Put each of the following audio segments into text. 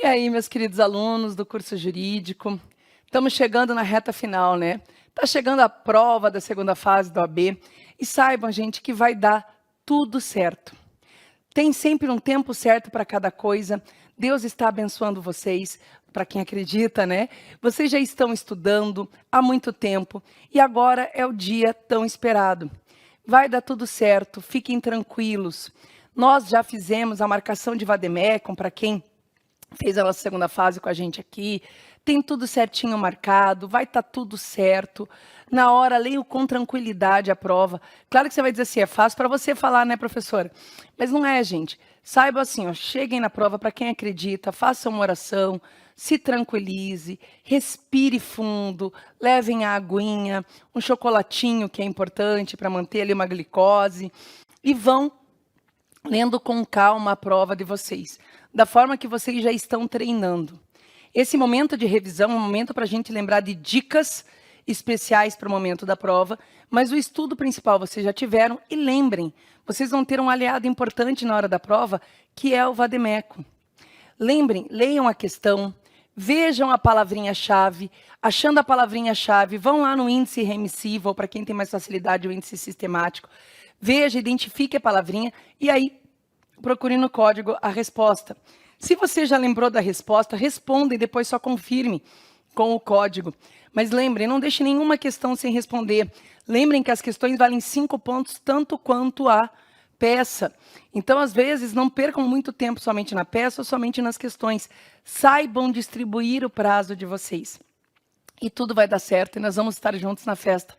aí, meus queridos alunos do curso jurídico, estamos chegando na reta final, né? Está chegando a prova da segunda fase do AB e saibam, gente, que vai dar tudo certo. Tem sempre um tempo certo para cada coisa. Deus está abençoando vocês, para quem acredita, né? Vocês já estão estudando há muito tempo e agora é o dia tão esperado. Vai dar tudo certo, fiquem tranquilos. Nós já fizemos a marcação de vademecum para quem fez a nossa segunda fase com a gente aqui, tem tudo certinho marcado, vai estar tudo certo. Na hora, leio com tranquilidade a prova. Claro que você vai dizer assim, é fácil para você falar, né, professora? Mas não é, gente. Saiba assim, ó, cheguem na prova para quem acredita, façam uma oração, se tranquilize, respire fundo, levem a aguinha, um chocolatinho que é importante para manter ali uma glicose e vão lendo com calma a prova de vocês, da forma que vocês já estão treinando. Esse momento de revisão é um momento para a gente lembrar de dicas especiais para o momento da prova, mas o estudo principal vocês já tiveram e lembrem, vocês vão ter um aliado importante na hora da prova, que é o vademecum. Lembrem, leiam a questão, vejam a palavrinha-chave, achando a palavrinha-chave, vão lá no índice remissivo, ou para quem tem mais facilidade, o índice sistemático, veja, identifique a palavrinha e aí procure no código a resposta. Se você já lembrou da resposta, responda e depois só confirme com o código. Mas lembrem, não deixe nenhuma questão sem responder. Lembrem que as questões valem 5 pontos, tanto quanto a peça. Então, às vezes, não percam muito tempo somente na peça ou somente nas questões. Saibam distribuir o prazo de vocês. E tudo vai dar certo e nós vamos estar juntos na festa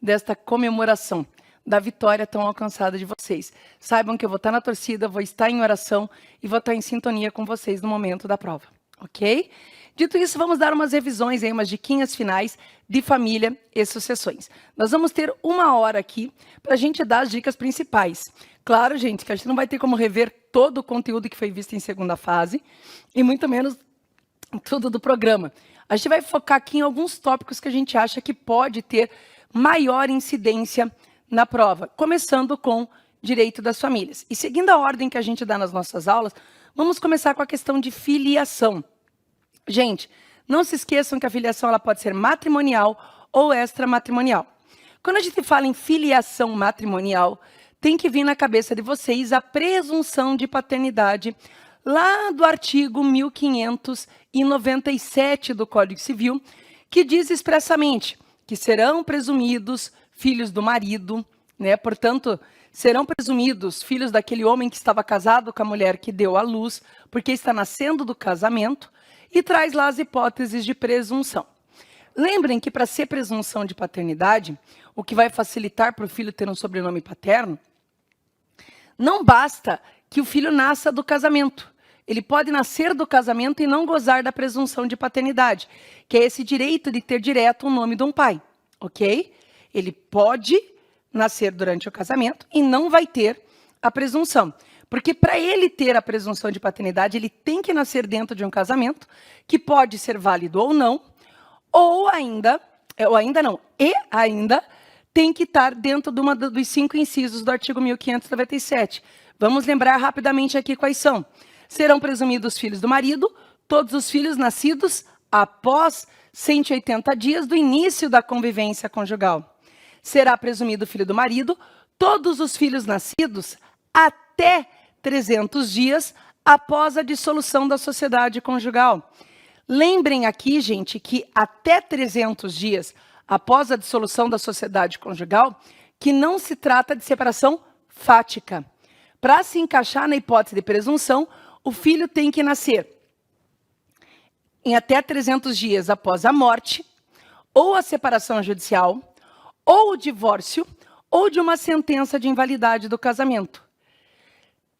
desta comemoração da vitória tão alcançada de vocês. Saibam que eu vou estar na torcida, vou estar em oração e vou estar em sintonia com vocês no momento da prova, ok? Dito isso, vamos dar umas revisões aí, umas diquinhas finais de família e sucessões. Nós vamos ter 1 hora aqui para a gente dar as dicas principais. Claro, gente, que a gente não vai ter como rever todo o conteúdo que foi visto em segunda fase e muito menos tudo do programa. A gente vai focar aqui em alguns tópicos que a gente acha que pode ter maior incidência na prova, começando com direito das famílias. E seguindo a ordem que a gente dá nas nossas aulas, vamos começar com a questão de filiação. Gente, não se esqueçam que a filiação ela pode ser matrimonial ou extramatrimonial. Quando a gente fala em filiação matrimonial, tem que vir na cabeça de vocês a presunção de paternidade lá do artigo 1597 do Código Civil, que diz expressamente que serão presumidos filhos do marido, né? Portanto, serão presumidos filhos daquele homem que estava casado com a mulher que deu à luz, porque está nascendo do casamento, e traz lá as hipóteses de presunção. Lembrem que para ser presunção de paternidade, o que vai facilitar para o filho ter um sobrenome paterno, não basta que o filho nasça do casamento. Ele pode nascer do casamento e não gozar da presunção de paternidade, que é esse direito de ter direto o nome de um pai, ok? Ele pode nascer durante o casamento e não vai ter a presunção. Porque para ele ter a presunção de paternidade, ele tem que nascer dentro de um casamento, que pode ser válido ou não, e ainda tem que estar dentro de dos 5 incisos do artigo 1597. Vamos lembrar rapidamente aqui quais são. Serão presumidos filhos do marido, todos os filhos nascidos após 180 dias do início da convivência conjugal. Será presumido filho do marido, todos os filhos nascidos até 300 dias após a dissolução da sociedade conjugal. Lembrem aqui, gente, que até 300 dias após a dissolução da sociedade conjugal, que não se trata de separação fática. Para se encaixar na hipótese de presunção, o filho tem que nascer em até 300 dias após a morte, ou a separação judicial, ou o divórcio, ou de uma sentença de invalidade do casamento.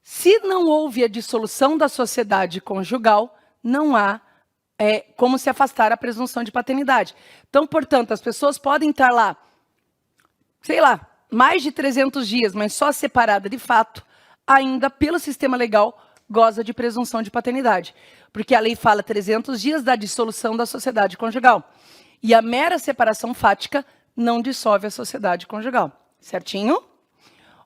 Se não houve a dissolução da sociedade conjugal, não há como se afastar a presunção de paternidade. Então, portanto, as pessoas podem estar lá, sei lá, mais de 300 dias, mas só separada de fato, ainda pelo sistema legal, goza de presunção de paternidade. Porque a lei fala 300 dias da dissolução da sociedade conjugal. E a mera separação fática não dissolve a sociedade conjugal. Certinho?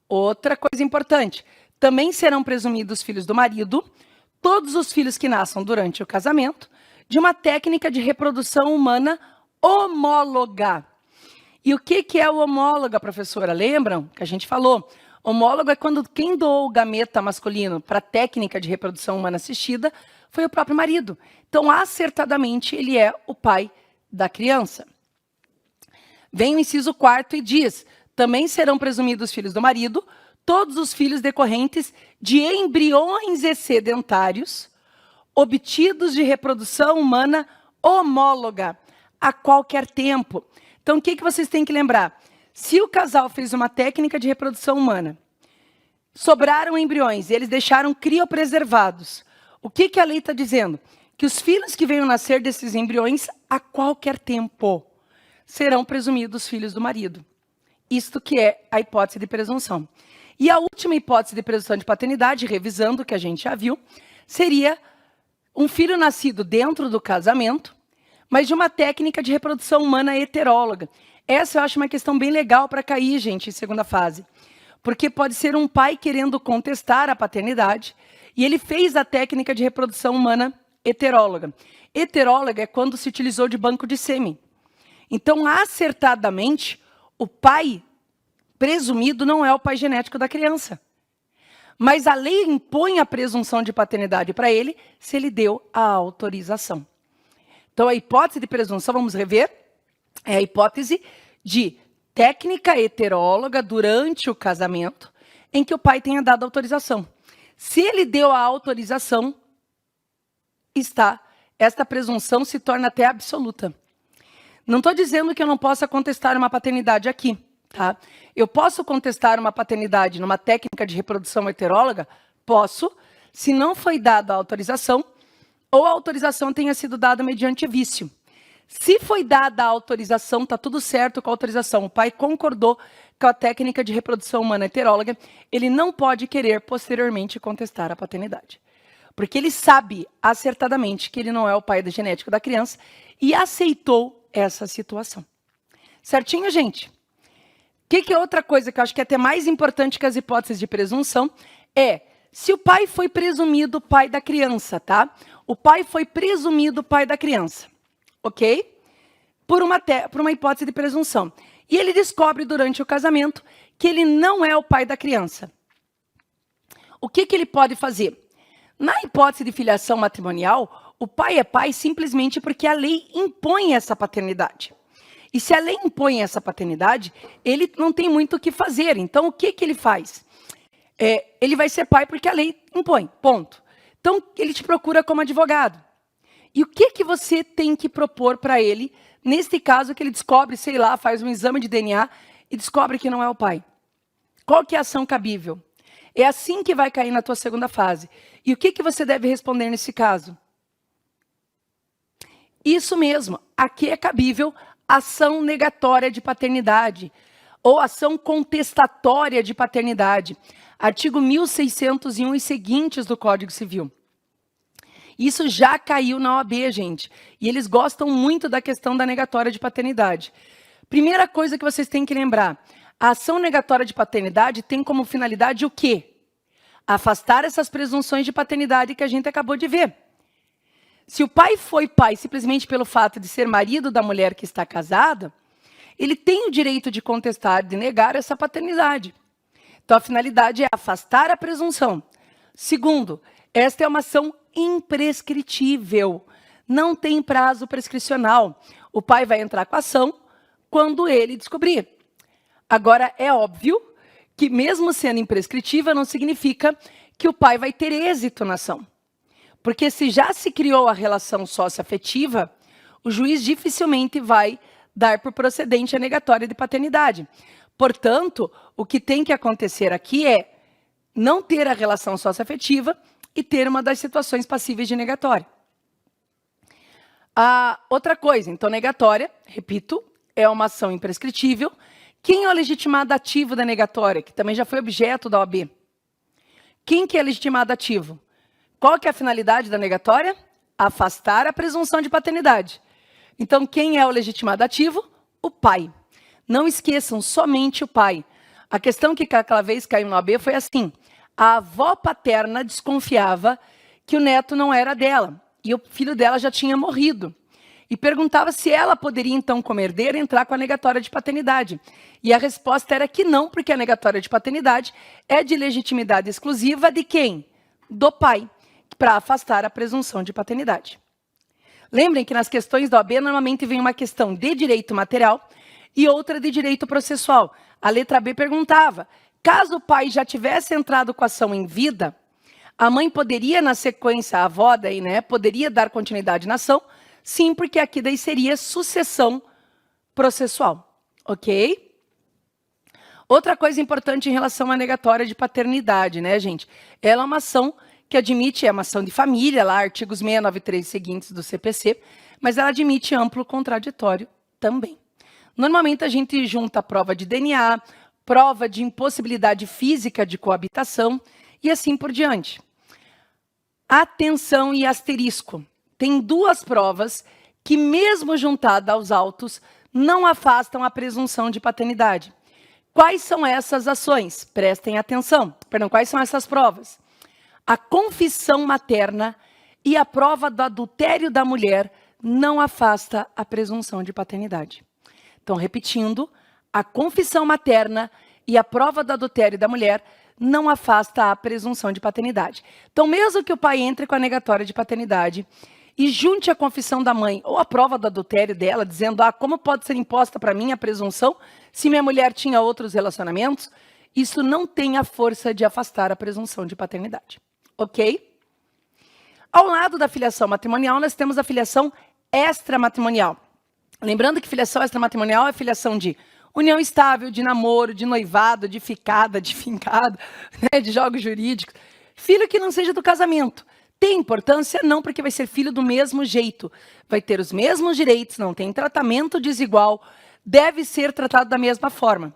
Outra coisa importante. Também serão presumidos filhos do marido todos os filhos que nasçam durante o casamento de uma técnica de reprodução humana homóloga. E o que é o homóloga, professora? Lembram que a gente falou? Homólogo é quando quem doou o gameta masculino para a técnica de reprodução humana assistida foi o próprio marido. Então, acertadamente, ele é o pai da criança. Vem o inciso 4º e diz: também serão presumidos filhos do marido todos os filhos decorrentes de embriões excedentários obtidos de reprodução humana homóloga a qualquer tempo. Então, o que vocês têm que lembrar? Se o casal fez uma técnica de reprodução humana, sobraram embriões e eles deixaram criopreservados, o que a lei está dizendo? Que os filhos que venham nascer desses embriões a qualquer tempo serão presumidos filhos do marido. Isto que é a hipótese de presunção. E a última hipótese de presunção de paternidade, revisando o que a gente já viu, seria um filho nascido dentro do casamento, mas de uma técnica de reprodução humana heteróloga. Essa eu acho uma questão bem legal para cair, gente, em segunda fase. Porque pode ser um pai querendo contestar a paternidade e ele fez a técnica de reprodução humana heteróloga. Heteróloga é quando se utilizou de banco de sêmen. Então, acertadamente, o pai presumido não é o pai genético da criança. Mas a lei impõe a presunção de paternidade para ele se ele deu a autorização. Então, a hipótese de presunção, vamos rever, é a hipótese de técnica heteróloga durante o casamento em que o pai tenha dado autorização. Se ele deu a autorização, esta presunção se torna até absoluta. Não estou dizendo que eu não possa contestar uma paternidade aqui, tá? Eu posso contestar uma paternidade numa técnica de reprodução heteróloga? Posso, se não foi dada a autorização, ou a autorização tenha sido dada mediante vício. Se foi dada a autorização, está tudo certo com a autorização, o pai concordou com a técnica de reprodução humana heteróloga, ele não pode querer posteriormente contestar a paternidade. Porque ele sabe acertadamente que ele não é o pai genético da criança e aceitou essa situação. Certinho, gente? O que é outra coisa que eu acho que é até mais importante que as hipóteses de presunção é se o pai foi presumido pai da criança, tá? O pai foi presumido pai da criança, ok? Por uma hipótese de presunção. E ele descobre durante o casamento que ele não é o pai da criança. O que ele pode fazer? Na hipótese de filiação matrimonial, o pai é pai simplesmente porque a lei impõe essa paternidade. E se a lei impõe essa paternidade, ele não tem muito o que fazer. Então, o que ele faz? Ele vai ser pai porque a lei impõe, ponto. Então, ele te procura como advogado. E o que você tem que propor para ele, neste caso que ele descobre, sei lá, faz um exame de DNA e descobre que não é o pai? Qual que é a ação cabível? É assim que vai cair na tua segunda fase. E o que você deve responder nesse caso? Isso mesmo, aqui é cabível ação negatória de paternidade ou ação contestatória de paternidade. Artigo 1601 e seguintes do Código Civil. Isso já caiu na OAB, gente. E eles gostam muito da questão da negatória de paternidade. Primeira coisa que vocês têm que lembrar. A ação negatória de paternidade tem como finalidade o quê? Afastar essas presunções de paternidade que a gente acabou de ver. Se o pai foi pai simplesmente pelo fato de ser marido da mulher que está casada, ele tem o direito de contestar, de negar essa paternidade. Então, a finalidade é afastar a presunção. Segundo, esta é uma ação imprescritível. Não tem prazo prescricional. O pai vai entrar com a ação quando ele descobrir. Agora, é óbvio que mesmo sendo imprescritível, não significa que o pai vai ter êxito na ação. Porque se já se criou a relação socioafetiva, o juiz dificilmente vai dar por procedente a negatória de paternidade. Portanto, o que tem que acontecer aqui é não ter a relação socioafetiva e ter uma das situações passíveis de negatória. Outra coisa, então, negatória, repito, é uma ação imprescritível. Quem é o legitimado ativo da negatória, que também já foi objeto da OAB? Quem que é legitimado ativo? Qual que é a finalidade da negatória? Afastar a presunção de paternidade. Então, quem é o legitimado ativo? O pai. Não esqueçam, somente o pai. A questão que aquela vez caiu na OAB foi assim. A avó paterna desconfiava que o neto não era dela, e o filho dela já tinha morrido. E perguntava se ela poderia, então, como herdeira, entrar com a negatória de paternidade. E a resposta era que não, porque a negatória de paternidade é de legitimidade exclusiva de quem? Do pai, para afastar a presunção de paternidade. Lembrem que nas questões da OAB, normalmente vem uma questão de direito material e outra de direito processual. A letra B perguntava, caso o pai já tivesse entrado com a ação em vida, a mãe poderia, na sequência, a avó daí, né, poderia dar continuidade na ação? Sim, porque aqui daí seria sucessão processual, ok? Outra coisa importante em relação à negatória de paternidade, né, gente? Ela é uma ação que admite, é uma ação de família, lá, artigos 693 seguintes do CPC, mas ela admite amplo contraditório também. Normalmente a gente junta a prova de DNA, prova de impossibilidade física de coabitação e assim por diante. Atenção e asterisco. Tem duas provas que, mesmo juntadas aos autos, não afastam a presunção de paternidade. Quais são essas ações? Prestem atenção. Perdão, quais são essas provas? A confissão materna e a prova do adultério da mulher não afasta a presunção de paternidade. Então, repetindo, a confissão materna e a prova do adultério da mulher não afasta a presunção de paternidade. Então, mesmo que o pai entre com a negatória de paternidade e junte a confissão da mãe ou a prova do adultério dela, dizendo, como pode ser imposta para mim a presunção se minha mulher tinha outros relacionamentos, isso não tem a força de afastar a presunção de paternidade. Ok? Ao lado da filiação matrimonial, nós temos a filiação extramatrimonial. Lembrando que filiação extramatrimonial é filiação de união estável, de namoro, de noivado, de ficada, de fincado, né, de jogos jurídicos. Filho que não seja do casamento. Tem importância? Não, porque vai ser filho do mesmo jeito. Vai ter os mesmos direitos, não tem tratamento desigual, deve ser tratado da mesma forma.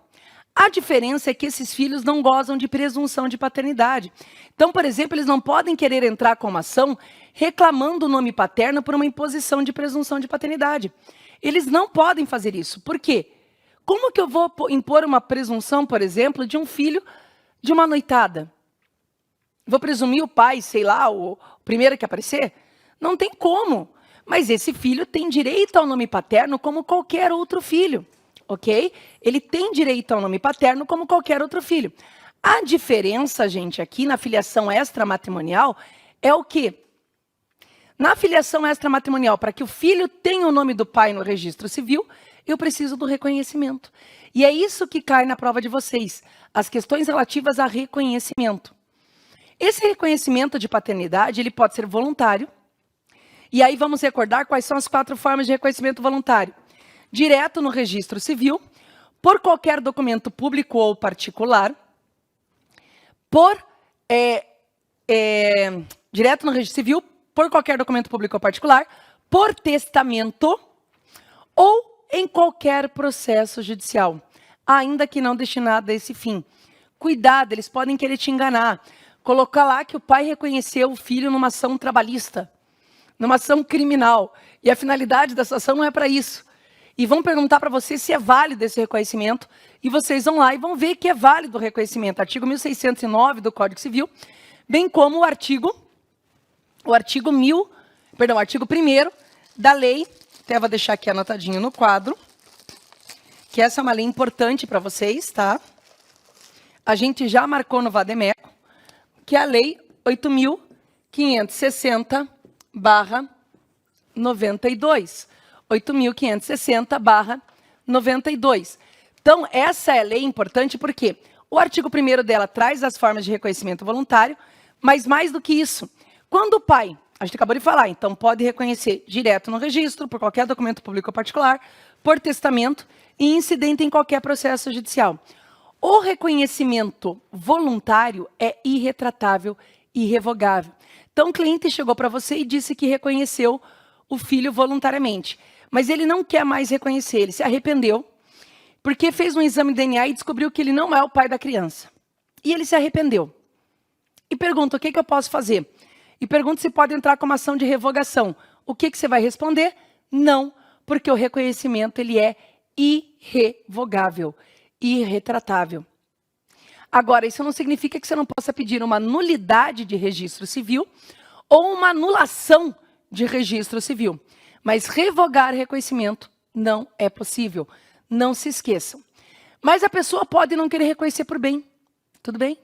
A diferença é que esses filhos não gozam de presunção de paternidade. Então, por exemplo, eles não podem querer entrar com uma ação reclamando o nome paterno por uma imposição de presunção de paternidade. Eles não podem fazer isso. Por quê? Como que eu vou impor uma presunção, por exemplo, de um filho de uma noitada? Vou presumir o pai, sei lá, o primeiro que aparecer? Não tem como. Mas esse filho tem direito ao nome paterno como qualquer outro filho, ok? Ele tem direito ao nome paterno como qualquer outro filho. A diferença, gente, aqui na filiação extramatrimonial é o quê? Na filiação extramatrimonial, para que o filho tenha o nome do pai no registro civil, eu preciso do reconhecimento. E é isso que cai na prova de vocês, as questões relativas a reconhecimento. Esse reconhecimento de paternidade, ele pode ser voluntário. E aí vamos recordar quais são as 4 formas de reconhecimento voluntário. Direto no registro civil, por qualquer documento público ou particular, direto no registro civil, por qualquer documento público ou particular, por testamento ou em qualquer processo judicial, ainda que não destinado a esse fim. Cuidado, eles podem querer te enganar. Colocar lá que o pai reconheceu o filho numa ação trabalhista, numa ação criminal. E a finalidade dessa ação não é para isso. E vão perguntar para você se é válido esse reconhecimento. E vocês vão lá e vão ver que é válido o reconhecimento. Artigo 1609 do Código Civil, bem como o artigo 1º da lei, até vou deixar aqui anotadinho no quadro, que essa é uma lei importante para vocês, tá? A gente já marcou no Vademécum, que é a Lei 8.560/92. 8.560/92. Então, essa é a lei importante porque o artigo 1º dela traz as formas de reconhecimento voluntário, mas mais do que isso, quando o pai, a gente acabou de falar, então pode reconhecer direto no registro, por qualquer documento público ou particular, por testamento e incidente em qualquer processo judicial. O reconhecimento voluntário é irretratável e irrevogável. Então, o cliente chegou para você e disse que reconheceu o filho voluntariamente, mas ele não quer mais reconhecer, ele se arrependeu, porque fez um exame de DNA e descobriu que ele não é o pai da criança. E ele se arrependeu. E pergunta, o que eu posso fazer? E pergunta se pode entrar com uma ação de revogação. O que você vai responder? Não, porque o reconhecimento ele é irrevogável, irretratável. Agora, isso não significa que você não possa pedir uma nulidade de registro civil ou uma anulação de registro civil. Mas revogar reconhecimento não é possível. Não se esqueçam. Mas a pessoa pode não querer reconhecer por bem. Tudo bem?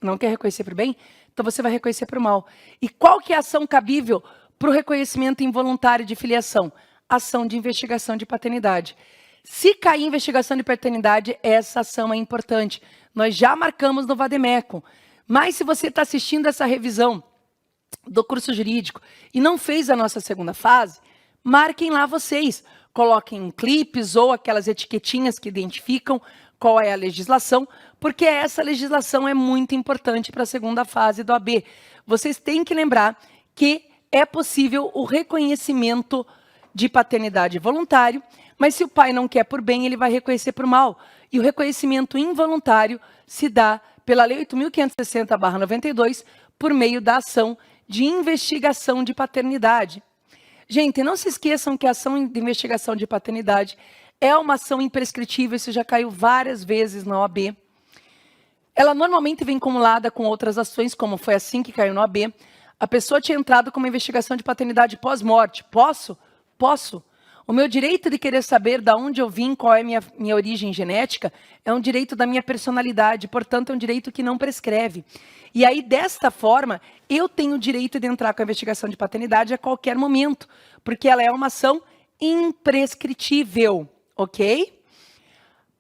Não quer reconhecer por bem? Então você vai reconhecer por mal. E qual que é a ação cabível para o reconhecimento involuntário de filiação? Ação de investigação de paternidade. Se cair investigação de paternidade, essa ação é importante. Nós já marcamos no Vademecum. Mas se você está assistindo essa revisão do curso jurídico e não fez a nossa segunda fase, marquem lá vocês. Coloquem clipes ou aquelas etiquetinhas que identificam qual é a legislação, porque essa legislação é muito importante para a segunda fase do AB. Vocês têm que lembrar que é possível o reconhecimento de paternidade voluntário, mas se o pai não quer por bem, ele vai reconhecer por mal. E o reconhecimento involuntário se dá pela Lei 8.560/92, por meio da ação de investigação de paternidade. Gente, não se esqueçam que a ação de investigação de paternidade é uma ação imprescritível, isso já caiu várias vezes na OAB. Ela normalmente vem acumulada com outras ações, como foi assim que caiu na OAB. A pessoa tinha entrado com uma investigação de paternidade pós-morte. Posso? Posso. O meu direito de querer saber de onde eu vim, qual é a minha origem genética, é um direito da minha personalidade, portanto, é um direito que não prescreve. E aí, desta forma, eu tenho o direito de entrar com a investigação de paternidade a qualquer momento, porque ela é uma ação imprescritível, ok?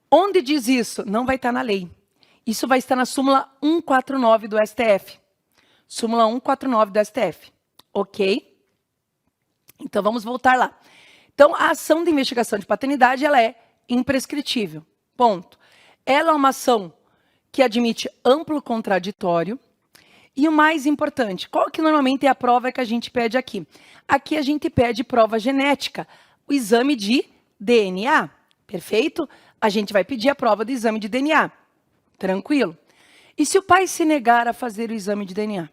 Onde diz isso? Não vai estar na lei. Isso vai estar na súmula 149 do STF. Súmula 149 do STF, ok? Então, vamos voltar lá. Então, a ação de investigação de paternidade, ela é imprescritível, ponto. Ela é uma ação que admite amplo contraditório. E o mais importante, qual que normalmente é a prova que a gente pede aqui? Aqui a gente pede prova genética, o exame de DNA, perfeito? A gente vai pedir a prova do exame de DNA, tranquilo? E se o pai se negar a fazer o exame de DNA?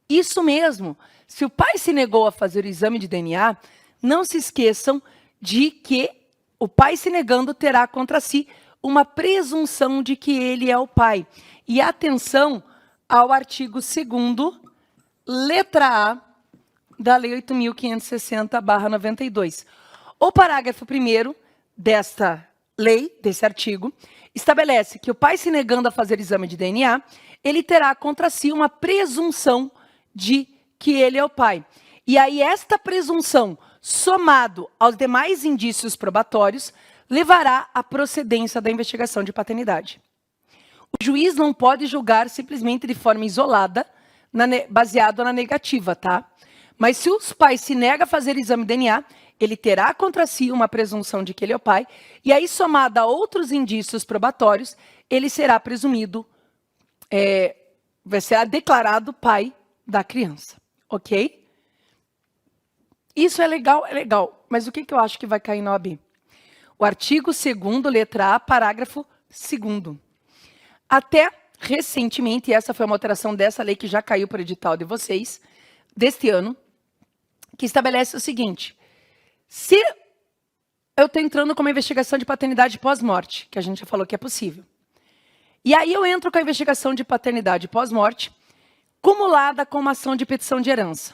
Isso mesmo, se o pai se negou a fazer o exame de DNA, não se esqueçam de que o pai se negando terá contra si uma presunção de que ele é o pai. E atenção ao artigo 2º, letra A, da Lei 8.560/92. O parágrafo 1º desta lei, desse artigo, estabelece que o pai se negando a fazer exame de DNA, ele terá contra si uma presunção de que ele é o pai. E aí esta presunção, somado aos demais indícios probatórios, levará à procedência da investigação de paternidade. O juiz não pode julgar simplesmente de forma isolada, baseado na negativa, tá? Mas se os pais se negam a fazer exame de DNA, ele terá contra si uma presunção de que ele é o pai, e aí, somado a outros indícios probatórios, ele será presumido, vai ser declarado pai da criança, ok? Isso é legal, mas o que eu acho que vai cair na OAB? O artigo 2º, letra A, parágrafo 2º. Até recentemente, essa foi uma alteração dessa lei que já caiu para o edital de vocês, deste ano, que estabelece o seguinte: se eu estou entrando com uma investigação de paternidade pós-morte, que a gente já falou que é possível, e aí eu entro com a investigação de paternidade pós-morte, cumulada com uma ação de petição de herança.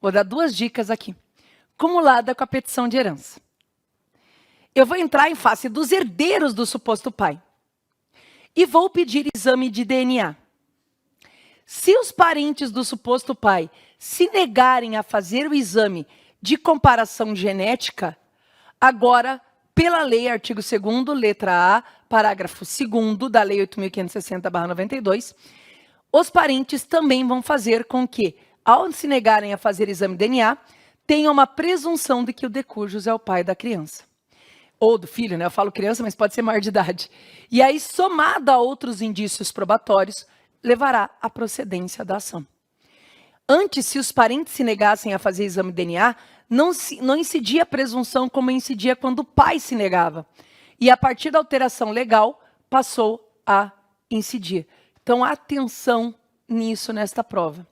Vou dar 2 dicas aqui. Cumulada com a petição de herança. Eu vou entrar em face dos herdeiros do suposto pai e vou pedir exame de DNA. Se os parentes do suposto pai se negarem a fazer o exame de comparação genética, agora, pela lei, artigo 2º, letra A, parágrafo 2º da Lei 8.560/92, os parentes também vão fazer com que, ao se negarem a fazer exame de DNA, tenham uma presunção de que o decujus é o pai da criança. Ou do filho, né? Eu falo criança, mas pode ser maior de idade. E aí, somado a outros indícios probatórios, levará à procedência da ação. Antes, se os parentes se negassem a fazer exame de DNA, não incidia a presunção como incidia quando o pai se negava. E a partir da alteração legal, passou a incidir. Então, atenção nisso, nesta prova.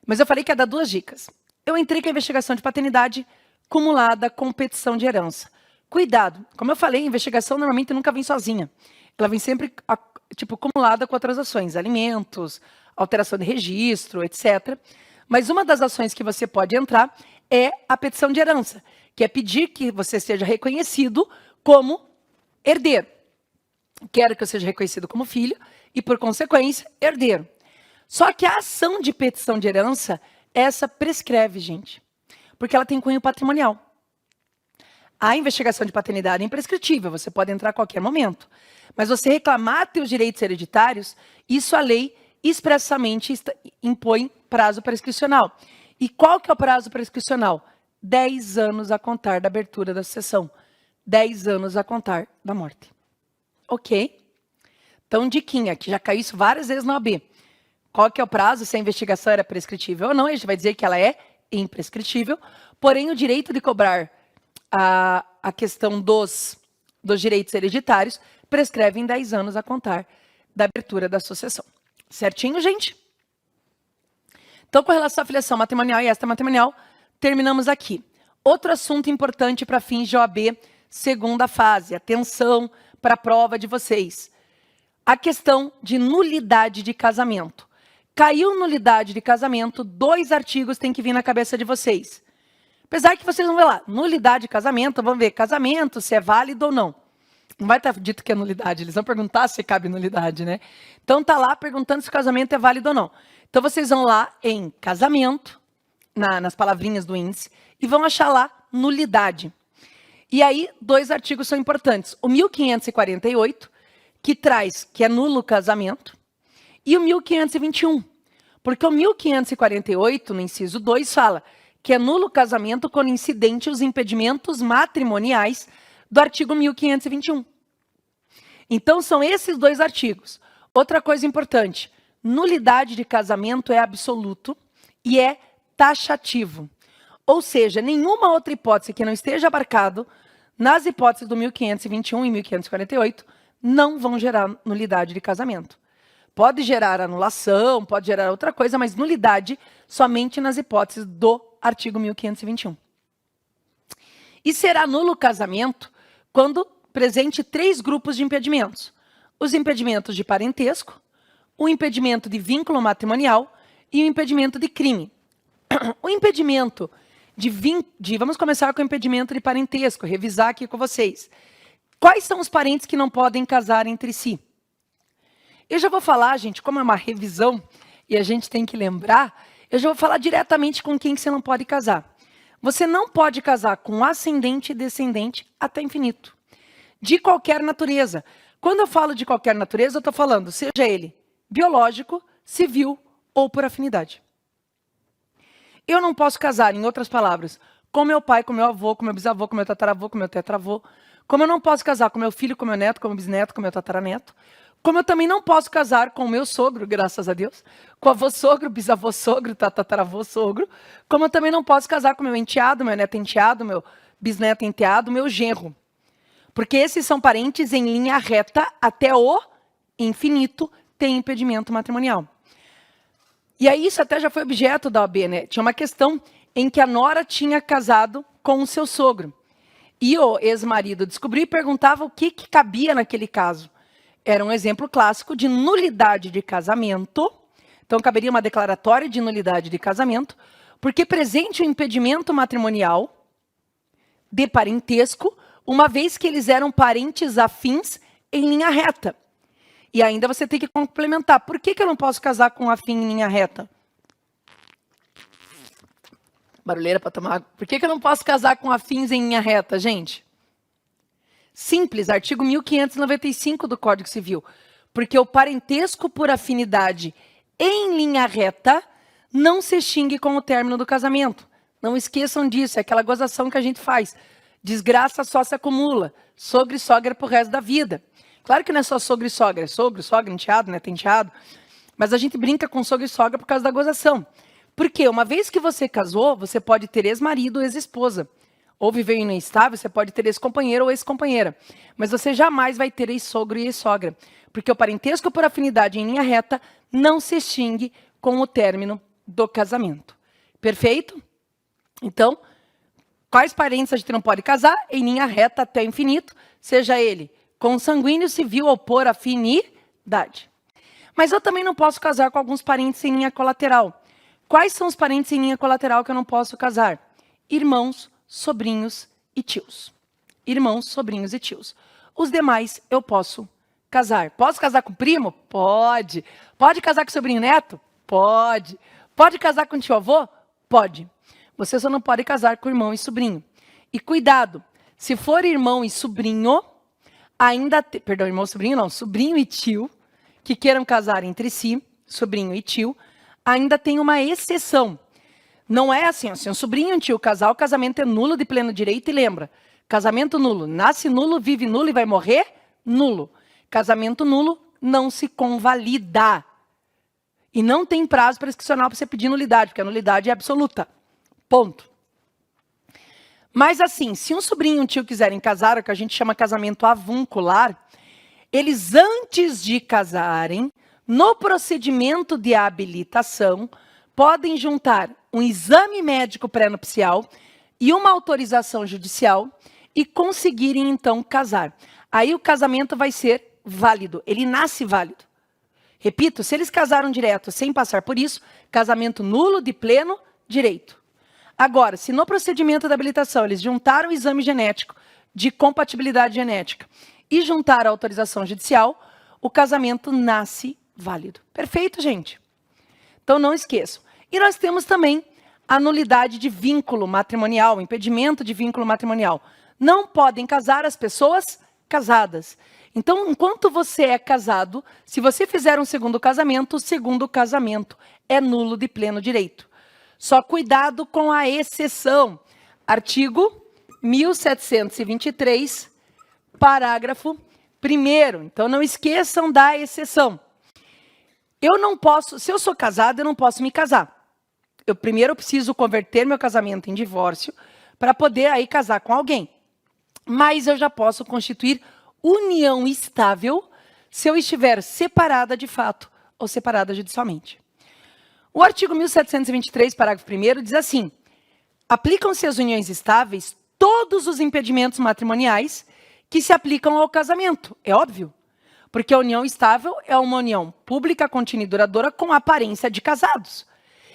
Mas eu falei que ia dar 2 dicas. Eu entrei com a investigação de paternidade cumulada com petição de herança. Cuidado, como eu falei, a investigação normalmente nunca vem sozinha. Ela vem sempre tipo, acumulada com outras ações, alimentos, alteração de registro, etc. Mas uma das ações que você pode entrar é a petição de herança, que é pedir que você seja reconhecido como herdeiro. Quero que eu seja reconhecido como filho e, por consequência, herdeiro. Só que a ação de petição de herança, essa prescreve, gente, porque ela tem cunho patrimonial. A investigação de paternidade é imprescritível, você pode entrar a qualquer momento. Mas você reclamar teus direitos hereditários, isso a lei expressamente impõe prazo prescricional. E qual que é o prazo prescricional? 10 anos a contar da abertura da sucessão. 10 anos a contar da morte. Ok? Então, diquinha, que já caiu isso várias vezes na OAB. Qual que é o prazo, se a investigação era prescritível ou não? A gente vai dizer que ela é imprescritível, porém o direito de cobrar a questão dos direitos hereditários prescreve em 10 anos a contar da abertura da sucessão. Certinho, gente? Então, com relação à filiação matrimonial e extramatrimonial, terminamos aqui. Outro assunto importante para fins de OAB, segunda fase. Atenção para a prova de vocês. A questão de nulidade de casamento. Caiu nulidade de casamento, 2 artigos têm que vir na cabeça de vocês. Apesar que vocês vão ver lá, nulidade de casamento, vamos ver casamento, se é válido ou não. Não vai estar dito que é nulidade, eles vão perguntar se cabe nulidade, né? Então tá lá perguntando se o casamento é válido ou não. Então vocês vão lá em casamento, nas palavrinhas do índice, e vão achar lá nulidade. E aí, 2 artigos são importantes. O 1548, que traz que é nulo o casamento, e o 1521. Porque o 1548, no inciso 2, fala que é nulo o casamento quando incidente os impedimentos matrimoniais do artigo 1521. Então, são esses 2 artigos. Outra coisa importante, nulidade de casamento é absoluto e é taxativo. Ou seja, nenhuma outra hipótese que não esteja abarcado nas hipóteses do 1521 e 1548 não vão gerar nulidade de casamento. Pode gerar anulação, pode gerar outra coisa, mas nulidade somente nas hipóteses do artigo 1521. E será nulo o casamento quando presente 3 grupos de impedimentos. Os impedimentos de parentesco, o impedimento de vínculo matrimonial e o impedimento de crime. O impedimento vamos começar com o impedimento de parentesco, revisar aqui com vocês. Quais são os parentes que não podem casar entre si? Eu já vou falar, gente, como é uma revisão e a gente tem que lembrar, eu já vou falar diretamente com quem que você não pode casar. Você não pode casar com ascendente e descendente até infinito. De qualquer natureza. Quando eu falo de qualquer natureza, eu estou falando, seja ele biológico, civil ou por afinidade. Eu não posso casar, em outras palavras, com meu pai, com meu avô, com meu bisavô, com meu tataravô, com meu tetravô. Como eu não posso casar com meu filho, com meu neto, com meu bisneto, com meu tataraneto. Como eu também não posso casar com o meu sogro, graças a Deus, com o avô-sogro, bisavô-sogro, tataravô-sogro. Como eu também não posso casar com meu enteado, meu neto-enteado, meu bisneto-enteado, meu genro. Porque esses são parentes em linha reta até o infinito, tem impedimento matrimonial. E aí isso até já foi objeto da OAB, né? Tinha uma questão em que a nora tinha casado com o seu sogro. E o ex-marido descobriu e perguntava o que cabia naquele caso. Era um exemplo clássico de nulidade de casamento. Então, caberia uma declaratória de nulidade de casamento, porque presente o impedimento matrimonial de parentesco, uma vez que eles eram parentes afins em linha reta. E ainda você tem que complementar. Por que eu não posso casar com um afim em linha reta? Barulheira para tomar água. Por que eu não posso casar com afins em linha reta, gente? Simples, artigo 1595 do Código Civil. Porque o parentesco por afinidade em linha reta não se extingue com o término do casamento. Não esqueçam disso, é aquela gozação que a gente faz. Desgraça só se acumula. Sogro e sogra pro resto da vida. Claro que não é só sogro e sogra, é sogro, sogra, enteado, neto, enteado. Mas a gente brinca com sogro e sogra por causa da gozação. Porque uma vez que você casou, você pode ter ex-marido ou ex-esposa. Ou viver em união estável, você pode ter ex-companheiro ou ex-companheira. Mas você jamais vai ter ex-sogro e ex-sogra. Porque o parentesco por afinidade em linha reta não se extingue com o término do casamento. Perfeito? Então, quais parentes a gente não pode casar? Em linha reta até o infinito, seja ele consanguíneo, civil ou por afinidade. idade. Mas eu também não posso casar com alguns parentes em linha colateral. Quais são os parentes em linha colateral que eu não posso casar? Irmãos, sobrinhos e tios. Irmãos, sobrinhos e tios. Os demais eu posso casar. Posso casar com primo? Pode. Pode casar com sobrinho neto? Pode. Pode casar com tio-avô? Pode. Você só não pode casar com irmão e sobrinho. E cuidado, se for irmão e sobrinho, irmão e sobrinho não, sobrinho e tio, que queiram casar entre si, sobrinho e tio, ainda tem uma exceção. Não é assim, se um sobrinho e um tio casar, o casamento é nulo de pleno direito. E lembra, casamento nulo, nasce nulo, vive nulo e vai morrer nulo. Casamento nulo não se convalida. E não tem prazo prescricional para você pedir nulidade, porque a nulidade é absoluta. Ponto. Mas assim, se um sobrinho e um tio quiserem casar, o que a gente chama casamento avuncular, eles antes de casarem, no procedimento de habilitação, podem juntar um exame médico pré-nupcial e uma autorização judicial e conseguirem então casar. Aí o casamento vai ser válido, ele nasce válido. Repito, se eles casaram direto sem passar por isso, casamento nulo de pleno direito. Agora, se no procedimento da habilitação eles juntaram o exame genético de compatibilidade genética e juntaram a autorização judicial, o casamento nasce válido. Perfeito, gente? Então não esqueçam. E nós temos também a nulidade de vínculo matrimonial, impedimento de vínculo matrimonial. Não podem casar as pessoas casadas. Então, enquanto você é casado, se você fizer um segundo casamento, o segundo casamento é nulo de pleno direito. Só cuidado com a exceção. Artigo 1723, parágrafo 1º. Então, não esqueçam da exceção. Eu não posso, se eu sou casado, eu não posso me casar. Eu primeiro preciso converter meu casamento em divórcio para poder aí casar com alguém. Mas eu já posso constituir união estável se eu estiver separada de fato ou separada judicialmente. O artigo 1723, parágrafo 1º, diz assim: aplicam-se às uniões estáveis todos os impedimentos matrimoniais que se aplicam ao casamento. É óbvio, porque a união estável é uma união pública, contínua e duradoura com aparência de casados.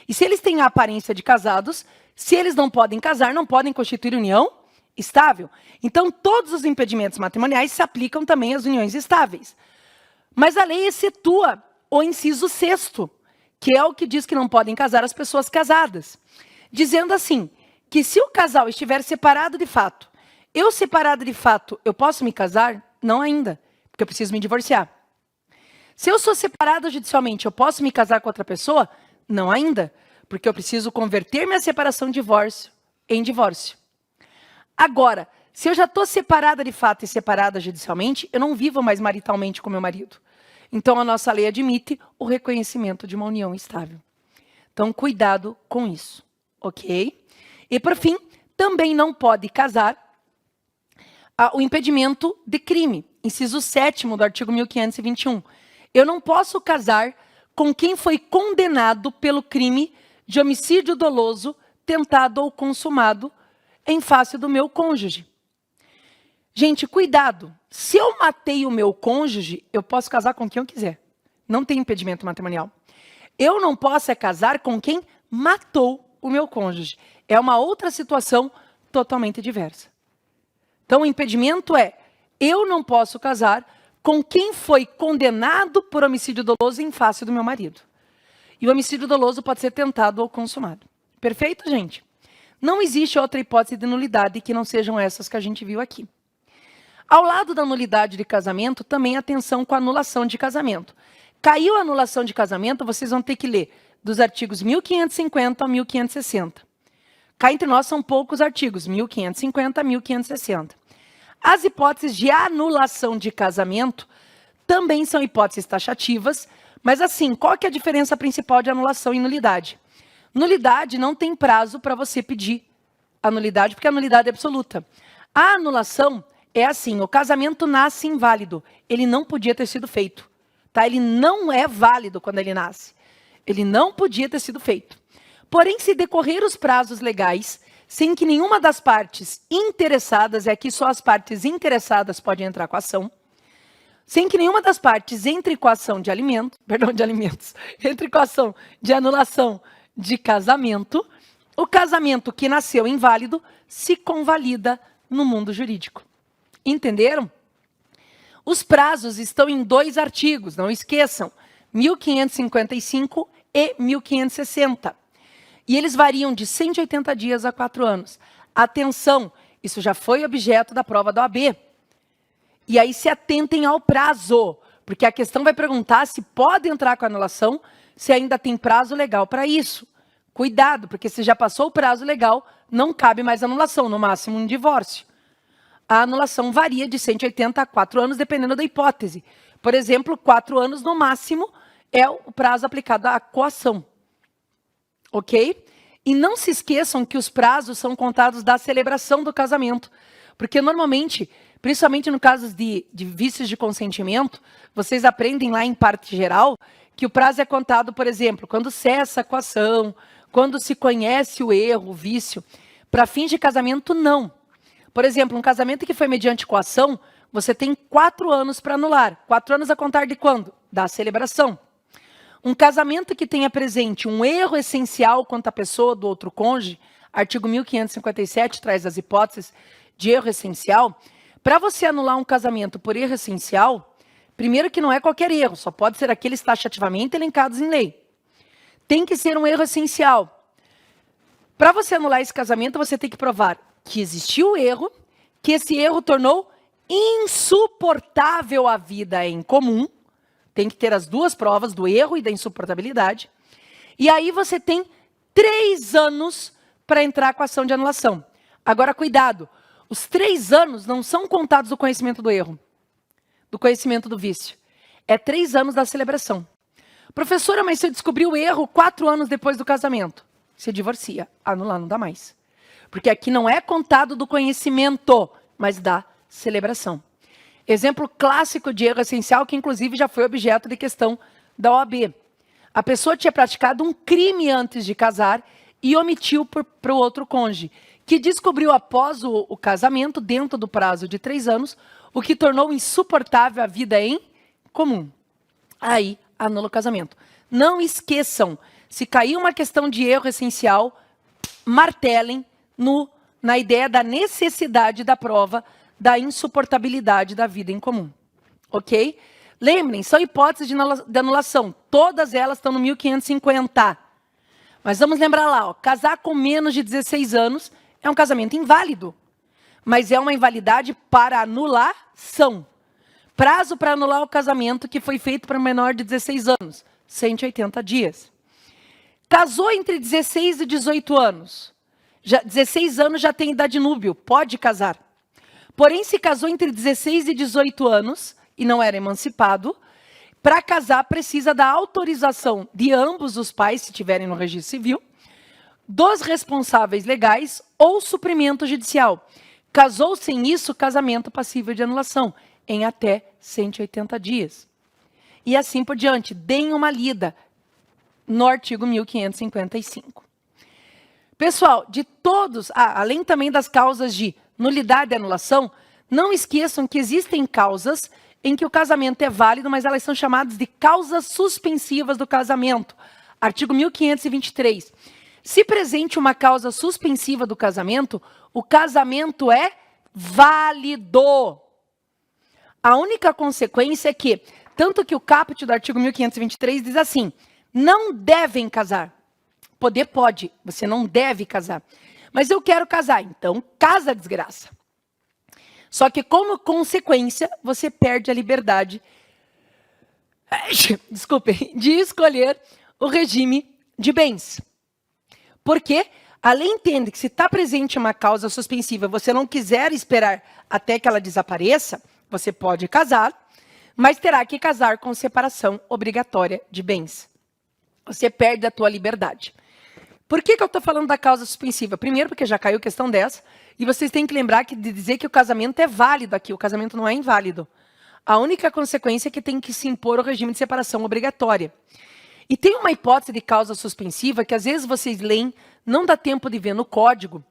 E se eles têm a aparência de casados, se eles não podem casar, não podem constituir união estável. Então, todos os impedimentos matrimoniais se aplicam também às uniões estáveis. Mas a lei excetua o inciso 6º, que é o que diz que não podem casar as pessoas casadas, dizendo assim, que se o casal estiver separado de fato, eu separado de fato, eu posso me casar? Não ainda, porque eu preciso me divorciar. Se eu sou separada judicialmente, eu posso me casar com outra pessoa? Não ainda, porque eu preciso converter minha separação de divórcio em divórcio. Agora, se eu já estou separada de fato e separada judicialmente, eu não vivo mais maritalmente com meu marido. Então, a nossa lei admite o reconhecimento de uma união estável. Então, cuidado com isso, ok? E, por fim, também não pode casar o impedimento de crime, inciso 7º do artigo 1521. Eu não posso casar com quem foi condenado pelo crime de homicídio doloso, tentado ou consumado em face do meu cônjuge. Gente, cuidado. Se eu matei o meu cônjuge, eu posso casar com quem eu quiser. Não tem impedimento matrimonial. Eu não posso casar com quem matou o meu cônjuge. É uma outra situação totalmente diversa. Então, o impedimento é, eu não posso casar com quem foi condenado por homicídio doloso em face do meu marido. E o homicídio doloso pode ser tentado ou consumado. Perfeito, gente? Não existe outra hipótese de nulidade que não sejam essas que a gente viu aqui. Ao lado da nulidade de casamento, também atenção com a anulação de casamento. Caiu a anulação de casamento, vocês vão ter que ler dos artigos 1550 a 1560. Cá entre nós são poucos artigos, 1550 a 1560. As hipóteses de anulação de casamento também são hipóteses taxativas, mas assim, qual que é a diferença principal de anulação e nulidade? Nulidade não tem prazo para você pedir a nulidade, porque a nulidade é absoluta. A anulação é assim, o casamento nasce inválido, ele não podia ter sido feito. Tá? Ele não é válido quando ele nasce. Ele não podia ter sido feito. Porém, se decorrer os prazos legais, sem que nenhuma das partes interessadas, é aqui só as partes interessadas podem entrar com a ação, sem que nenhuma das partes entre com a ação de entre com a ação de anulação de casamento, o casamento que nasceu inválido se convalida no mundo jurídico. Entenderam? Os prazos estão em 2 artigos, não esqueçam, 1555 e 1560. E eles variam de 180 dias a 4 anos. Atenção, isso já foi objeto da prova da OAB. E aí se atentem ao prazo, porque a questão vai perguntar se pode entrar com anulação, se ainda tem prazo legal para isso. Cuidado, porque se já passou o prazo legal, não cabe mais anulação, no máximo um divórcio. A anulação varia de 180 a 4 anos, dependendo da hipótese. Por exemplo, 4 anos no máximo é o prazo aplicado à coação. Ok? E não se esqueçam que os prazos são contados da celebração do casamento. Porque normalmente, principalmente no caso de vícios de consentimento, vocês aprendem lá em parte geral que o prazo é contado, por exemplo, quando cessa a coação, quando se conhece o erro, o vício. Para fins de casamento, não. Por exemplo, um casamento que foi mediante coação, você tem 4 anos para anular. 4 anos a contar de quando? Da celebração. Um casamento que tenha presente um erro essencial quanto à pessoa do outro cônjuge, artigo 1557 traz as hipóteses de erro essencial. Para você anular um casamento por erro essencial, primeiro que não é qualquer erro, só pode ser aqueles taxativamente elencados em lei. Tem que ser um erro essencial. Para você anular esse casamento, você tem que provar que existiu o erro, que esse erro tornou insuportável a vida em comum. Tem que ter as 2 provas do erro e da insuportabilidade. E aí você tem 3 anos para entrar com a ação de anulação. Agora, cuidado. Os 3 anos não são contados do conhecimento do erro, do conhecimento do vício. É 3 anos da celebração. Professora, mas se eu descobrir o erro 4 anos depois do casamento, se divorcia, anular não dá mais. Porque aqui não é contado do conhecimento, mas da celebração. Exemplo clássico de erro essencial, que inclusive já foi objeto de questão da OAB. A pessoa tinha praticado um crime antes de casar e omitiu para o outro cônjuge, que descobriu após o casamento, dentro do prazo de 3 anos, o que tornou insuportável a vida em comum. Aí, anula o casamento. Não esqueçam, se cair uma questão de erro essencial, martelem na ideia da necessidade da prova da insuportabilidade da vida em comum. Ok? Lembrem, são hipóteses de anulação. Todas elas estão no 1550. Mas vamos lembrar lá, ó, casar com menos de 16 anos é um casamento inválido. Mas é uma invalidade para anulação. Prazo para anular o casamento que foi feito para um menor de 16 anos, 180 dias. Casou entre 16 e 18 anos. 16 anos já tem idade núbil, pode casar. Porém, se casou entre 16 e 18 anos e não era emancipado, para casar precisa da autorização de ambos os pais, se tiverem no registro civil, dos responsáveis legais ou suprimento judicial. Casou sem isso, casamento passível de anulação, em até 180 dias. E assim por diante. Deem uma lida no artigo 1555. Pessoal, de todos, além também das causas de nulidade e anulação, não esqueçam que existem causas em que o casamento é válido, mas elas são chamadas de causas suspensivas do casamento. Artigo 1523. Se presente uma causa suspensiva do casamento, o casamento é válido. A única consequência é que, tanto que o caput do artigo 1523 diz assim, não devem casar. Poder pode, você não deve casar. Mas eu quero casar, então casa, desgraça. Só que como consequência, você perde a liberdade, desculpem, de escolher o regime de bens. Porque a lei entende que se está presente uma causa suspensiva, você não quiser esperar até que ela desapareça, você pode casar, mas terá que casar com separação obrigatória de bens. Você perde a tua liberdade. Por que eu estou falando da causa suspensiva? Primeiro, porque já caiu questão dessa, e vocês têm que lembrar de dizer que o casamento é válido aqui, o casamento não é inválido. A única consequência é que tem que se impor o regime de separação obrigatória. E tem uma hipótese de causa suspensiva que às vezes vocês leem, não dá tempo de ver no código,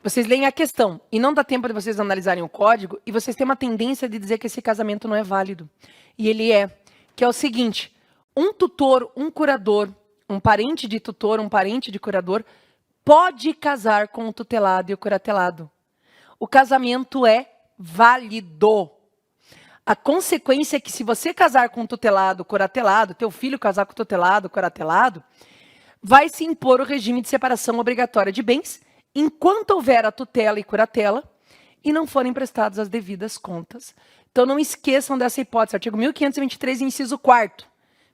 Vocês leem a questão e não dá tempo de vocês analisarem o código e vocês têm uma tendência de dizer que esse casamento não é válido. E ele é, que é o seguinte, um tutor, um curador, um parente de tutor, um parente de curador, pode casar com o tutelado e o curatelado. O casamento é válido. A consequência é que se você casar com o tutelado, curatelado, teu filho casar com o tutelado, curatelado, vai se impor o regime de separação obrigatória de bens enquanto houver a tutela e curatela e não forem prestadas as devidas contas. Então não esqueçam dessa hipótese, artigo 1523, inciso 4º.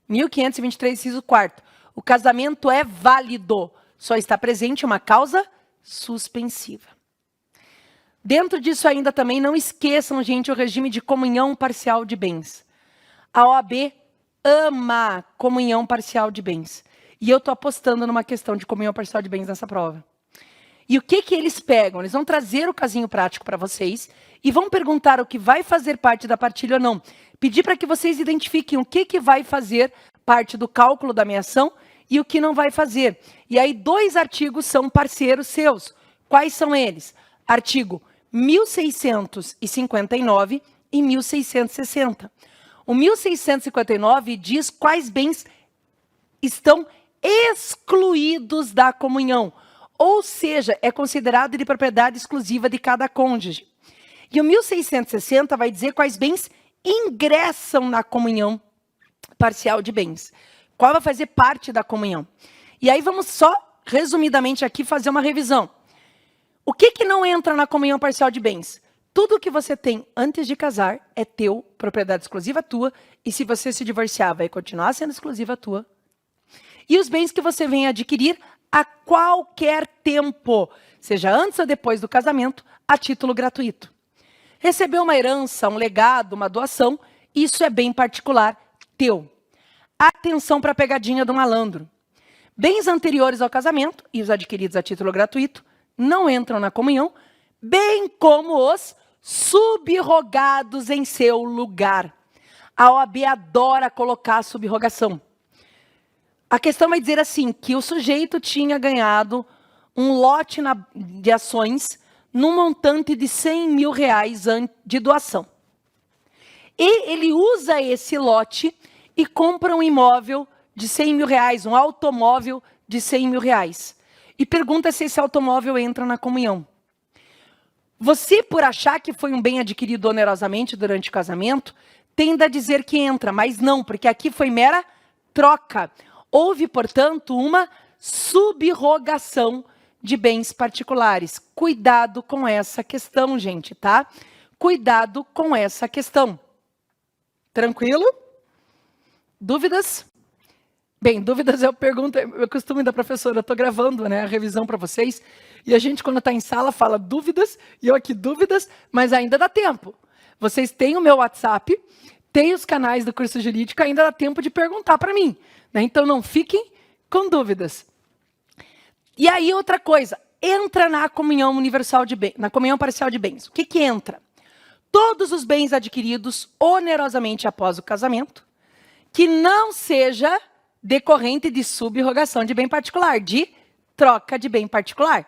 1523, inciso 4º. O casamento é válido, só está presente uma causa suspensiva. Dentro disso ainda também, não esqueçam, gente, o regime de comunhão parcial de bens. A OAB ama comunhão parcial de bens. E eu estou apostando numa questão de comunhão parcial de bens nessa prova. E o que eles pegam? Eles vão trazer o casinho prático para vocês e vão perguntar o que vai fazer parte da partilha ou não. Pedir para que vocês identifiquem o que vai fazer parte do cálculo da meação e o que não vai fazer. E aí 2 artigos são parceiros seus. Quais são eles? Artigo 1659 e 1660. O 1659 diz quais bens estão excluídos da comunhão, ou seja, é considerado de propriedade exclusiva de cada cônjuge. E o 1660 vai dizer quais bens ingressam na comunhão parcial de bens. Qual vai fazer parte da comunhão? E aí vamos só, resumidamente aqui, fazer uma revisão. O que não entra na comunhão parcial de bens? Tudo que você tem antes de casar é teu, propriedade exclusiva tua, e se você se divorciar, vai continuar sendo exclusiva tua. E os bens que você vem adquirir a qualquer tempo, seja antes ou depois do casamento, a título gratuito. Recebeu uma herança, um legado, uma doação, isso é bem particular teu. Atenção para a pegadinha do malandro. Bens anteriores ao casamento e os adquiridos a título gratuito não entram na comunhão, bem como os subrogados em seu lugar. A OAB adora colocar a subrogação. A questão vai dizer assim, que o sujeito tinha ganhado um lote de ações num montante de R$100 mil de doação. E ele usa esse lote e compra um imóvel de R$100 mil, um automóvel de R$100 mil. E pergunta se esse automóvel entra na comunhão. Você, por achar que foi um bem adquirido onerosamente durante o casamento, tende a dizer que entra, mas não, porque aqui foi mera troca. Houve, portanto, uma subrogação de bens particulares. Cuidado com essa questão, gente, tá? Cuidado com essa questão. Tranquilo? Dúvidas? Bem, dúvidas eu pergunto, eu costumo da professora, eu estou gravando, né, a revisão para vocês, e a gente quando está em sala fala dúvidas, e eu aqui dúvidas, mas ainda dá tempo. Vocês têm o meu WhatsApp, têm os canais do curso jurídico, ainda dá tempo de perguntar para mim, né? Então não fiquem com dúvidas. E aí outra coisa, entra na comunhão universal de bens, na comunhão parcial de bens. O que entra? Todos os bens adquiridos onerosamente após o casamento, que não seja decorrente de subrogação de bem particular, de troca de bem particular.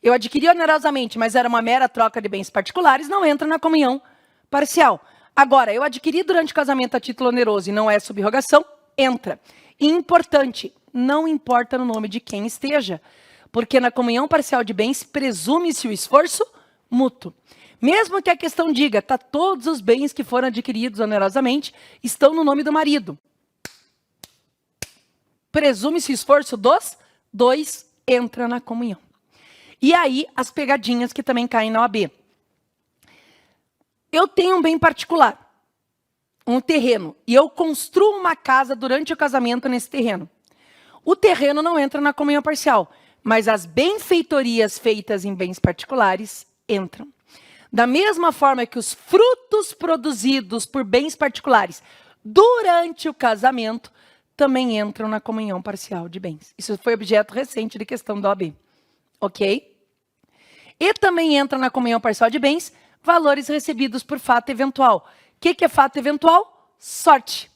Eu adquiri onerosamente, mas era uma mera troca de bens particulares, não entra na comunhão parcial. Agora, eu adquiri durante o casamento a título oneroso e não é subrogação, entra. E importante, não importa no nome de quem esteja, porque na comunhão parcial de bens presume-se o esforço mútuo. Mesmo que a questão diga, tá, todos os bens que foram adquiridos onerosamente estão no nome do marido. Presume-se o esforço dos dois, entra na comunhão. E aí, as pegadinhas que também caem na OAB. Eu tenho um bem particular, um terreno, e eu construo uma casa durante o casamento nesse terreno. O terreno não entra na comunhão parcial, mas as benfeitorias feitas em bens particulares entram. Da mesma forma que os frutos produzidos por bens particulares durante o casamento também entram na comunhão parcial de bens. Isso foi objeto recente de questão da OAB. Ok? E também entra na comunhão parcial de bens valores recebidos por fato eventual. O que é fato eventual? Sorte.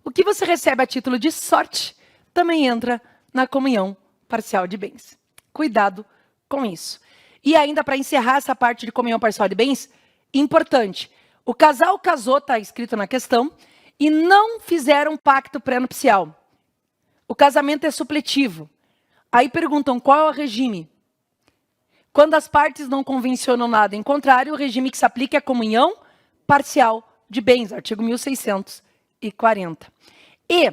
O que você recebe a título de sorte também entra na comunhão parcial de bens. Cuidado com isso. E ainda para encerrar essa parte de comunhão parcial de bens, importante, o casal casou, está escrito na questão, e não fizeram pacto pré-nupcial. O casamento é supletivo. Aí perguntam qual é o regime. Quando as partes não convencionam nada em contrário, o regime que se aplica é a comunhão parcial de bens, artigo 1640. E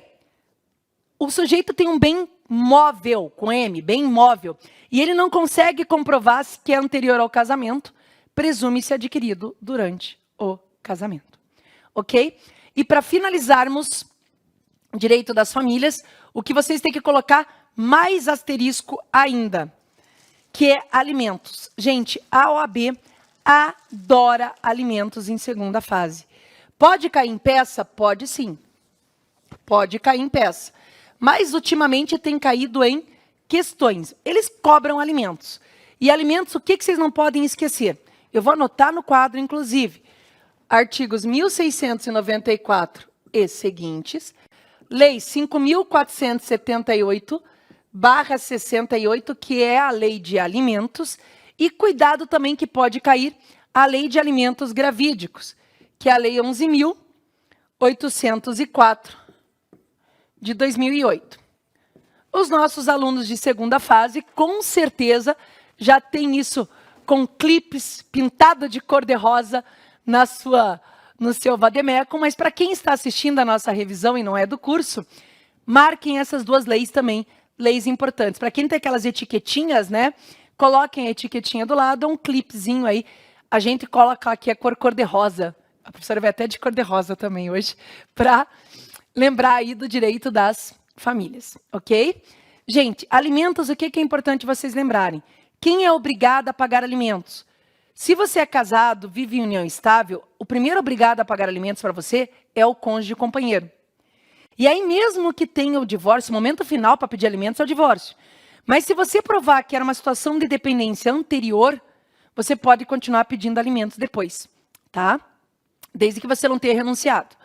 o sujeito tem um bem móvel, com M, bem móvel, e ele não consegue comprovar se que é anterior ao casamento, presume-se adquirido durante o casamento. Ok? E para finalizarmos direito das famílias, o que vocês têm que colocar mais asterisco ainda, que é alimentos. Gente, a OAB adora alimentos em segunda fase. Pode cair em peça? Pode sim. Pode cair em peça. Mas ultimamente tem caído em questões. Eles cobram alimentos. E alimentos, o que vocês não podem esquecer? Eu vou anotar no quadro, inclusive, artigos 1694 e seguintes, Lei 5.478/68, que é a Lei de Alimentos, e cuidado também que pode cair a Lei de Alimentos Gravídicos, que é a Lei 11.804, de 2008. Os nossos alunos de segunda fase, com certeza, já têm isso com clipes pintado de cor-de-rosa no seu vademecum, mas para quem está assistindo a nossa revisão e não é do curso, marquem essas duas leis também, leis importantes. Para quem tem aquelas etiquetinhas, né, coloquem a etiquetinha do lado, um clipezinho aí, a gente coloca aqui a cor-de-rosa, a professora vai até de cor-de-rosa também hoje, para lembrar aí do direito das famílias, ok? Gente, alimentos, o que é importante vocês lembrarem? Quem é obrigado a pagar alimentos? Se você é casado, vive em união estável, o primeiro obrigado a pagar alimentos para você é o cônjuge companheiro. E aí mesmo que tenha o divórcio, o momento final para pedir alimentos é o divórcio. Mas se você provar que era uma situação de dependência anterior, você pode continuar pedindo alimentos depois, tá? Desde que você não tenha renunciado.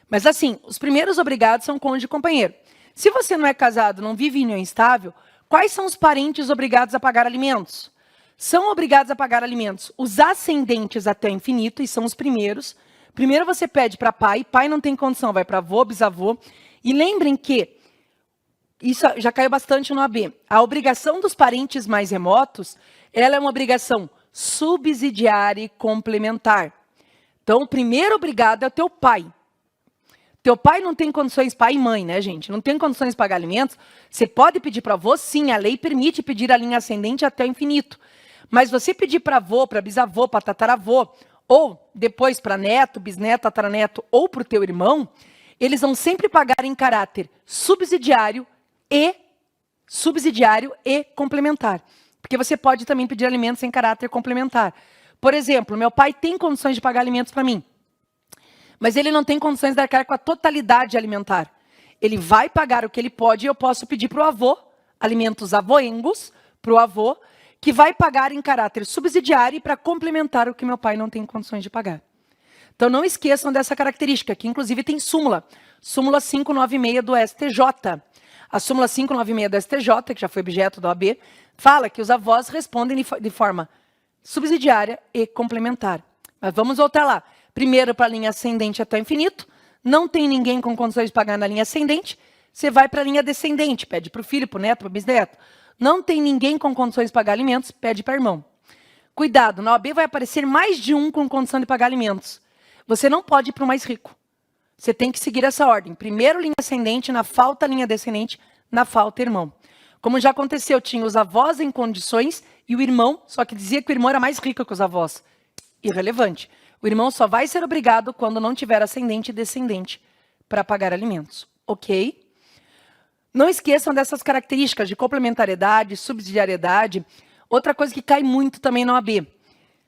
Mas assim, os primeiros obrigados são cônjuge e companheiro. Se você não é casado, não vive em união estável, quais são os parentes obrigados a pagar alimentos? São obrigados a pagar alimentos os ascendentes até o infinito, e são os primeiros. Primeiro você pede para pai, pai não tem condição, vai para avô, bisavô. E lembrem que, isso já caiu bastante no AB, a obrigação dos parentes mais remotos, ela é uma obrigação subsidiária e complementar. Então, o primeiro obrigado é o teu pai. Teu pai não tem condições, pai e mãe, né, gente? Não tem condições de pagar alimentos. Você pode pedir para avô, sim, a lei permite pedir a linha ascendente até o infinito. Mas você pedir para avô, para bisavô, para tataravô, ou depois para neto, bisneto, tataraneto, ou para o teu irmão, eles vão sempre pagar em caráter subsidiário e complementar. Porque você pode também pedir alimentos em caráter complementar. Por exemplo, meu pai tem condições de pagar alimentos para mim, mas ele não tem condições de arcar com a totalidade alimentar. Ele vai pagar o que ele pode e eu posso pedir para o avô, alimentos avoengos, para o avô, que vai pagar em caráter subsidiário para complementar o que meu pai não tem condições de pagar. Então não esqueçam dessa característica, que inclusive tem súmula. Súmula 596 do STJ. A súmula 596 do STJ, que já foi objeto da OAB, fala que os avós respondem de forma subsidiária e complementar. Mas vamos voltar lá. Primeiro para a linha ascendente até o infinito. Não tem ninguém com condições de pagar na linha ascendente. Você vai para a linha descendente, pede para o filho, para o neto, para o bisneto. Não tem ninguém com condições de pagar alimentos, pede para o irmão. Cuidado, na OAB vai aparecer mais de um com condição de pagar alimentos. Você não pode ir para o mais rico. Você tem que seguir essa ordem. Primeiro linha ascendente, na falta linha descendente, na falta irmão. Como já aconteceu, tinha os avós em condições e o irmão, só que dizia que o irmão era mais rico que os avós. Irrelevante. O irmão só vai ser obrigado quando não tiver ascendente e descendente para pagar alimentos. Ok? Não esqueçam dessas características de complementariedade, subsidiariedade. Outra coisa que cai muito também na OAB.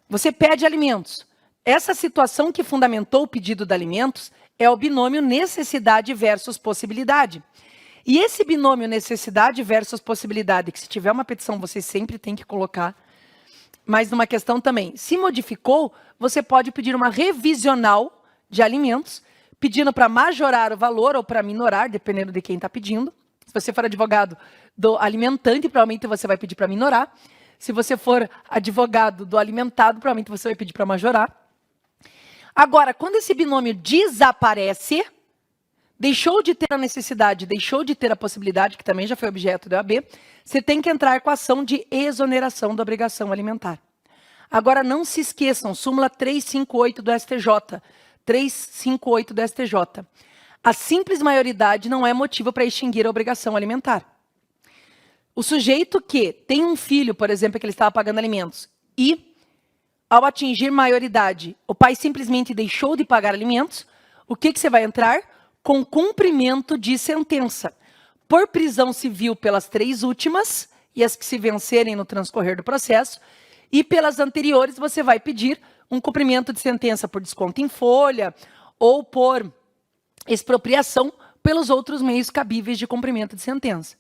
Você pede alimentos. Essa situação que fundamentou o pedido de alimentos é o binômio necessidade versus possibilidade. E esse binômio necessidade versus possibilidade, que se tiver uma petição você sempre tem que colocar, mas numa questão também, se modificou, você pode pedir uma revisional de alimentos, pedindo para majorar o valor ou para minorar, dependendo de quem está pedindo. Se você for advogado do alimentante, provavelmente você vai pedir para minorar. Se você for advogado do alimentado, provavelmente você vai pedir para majorar. Agora, quando esse binômio desaparece, deixou de ter a necessidade, deixou de ter a possibilidade, que também já foi objeto do OAB, você tem que entrar com a ação de exoneração da obrigação alimentar. Agora, não se esqueçam, súmula 358 do STJ. 358 do STJ. A simples maioridade não é motivo para extinguir a obrigação alimentar. O sujeito que tem um filho, por exemplo, que ele estava pagando alimentos, e, ao atingir maioridade, o pai simplesmente deixou de pagar alimentos, o que você vai entrar? Com cumprimento de sentença. Por prisão civil pelas 3 últimas, e as que se vencerem no transcorrer do processo, e pelas anteriores você vai pedir um cumprimento de sentença por desconto em folha, ou por expropriação, pelos outros meios cabíveis de cumprimento de sentença.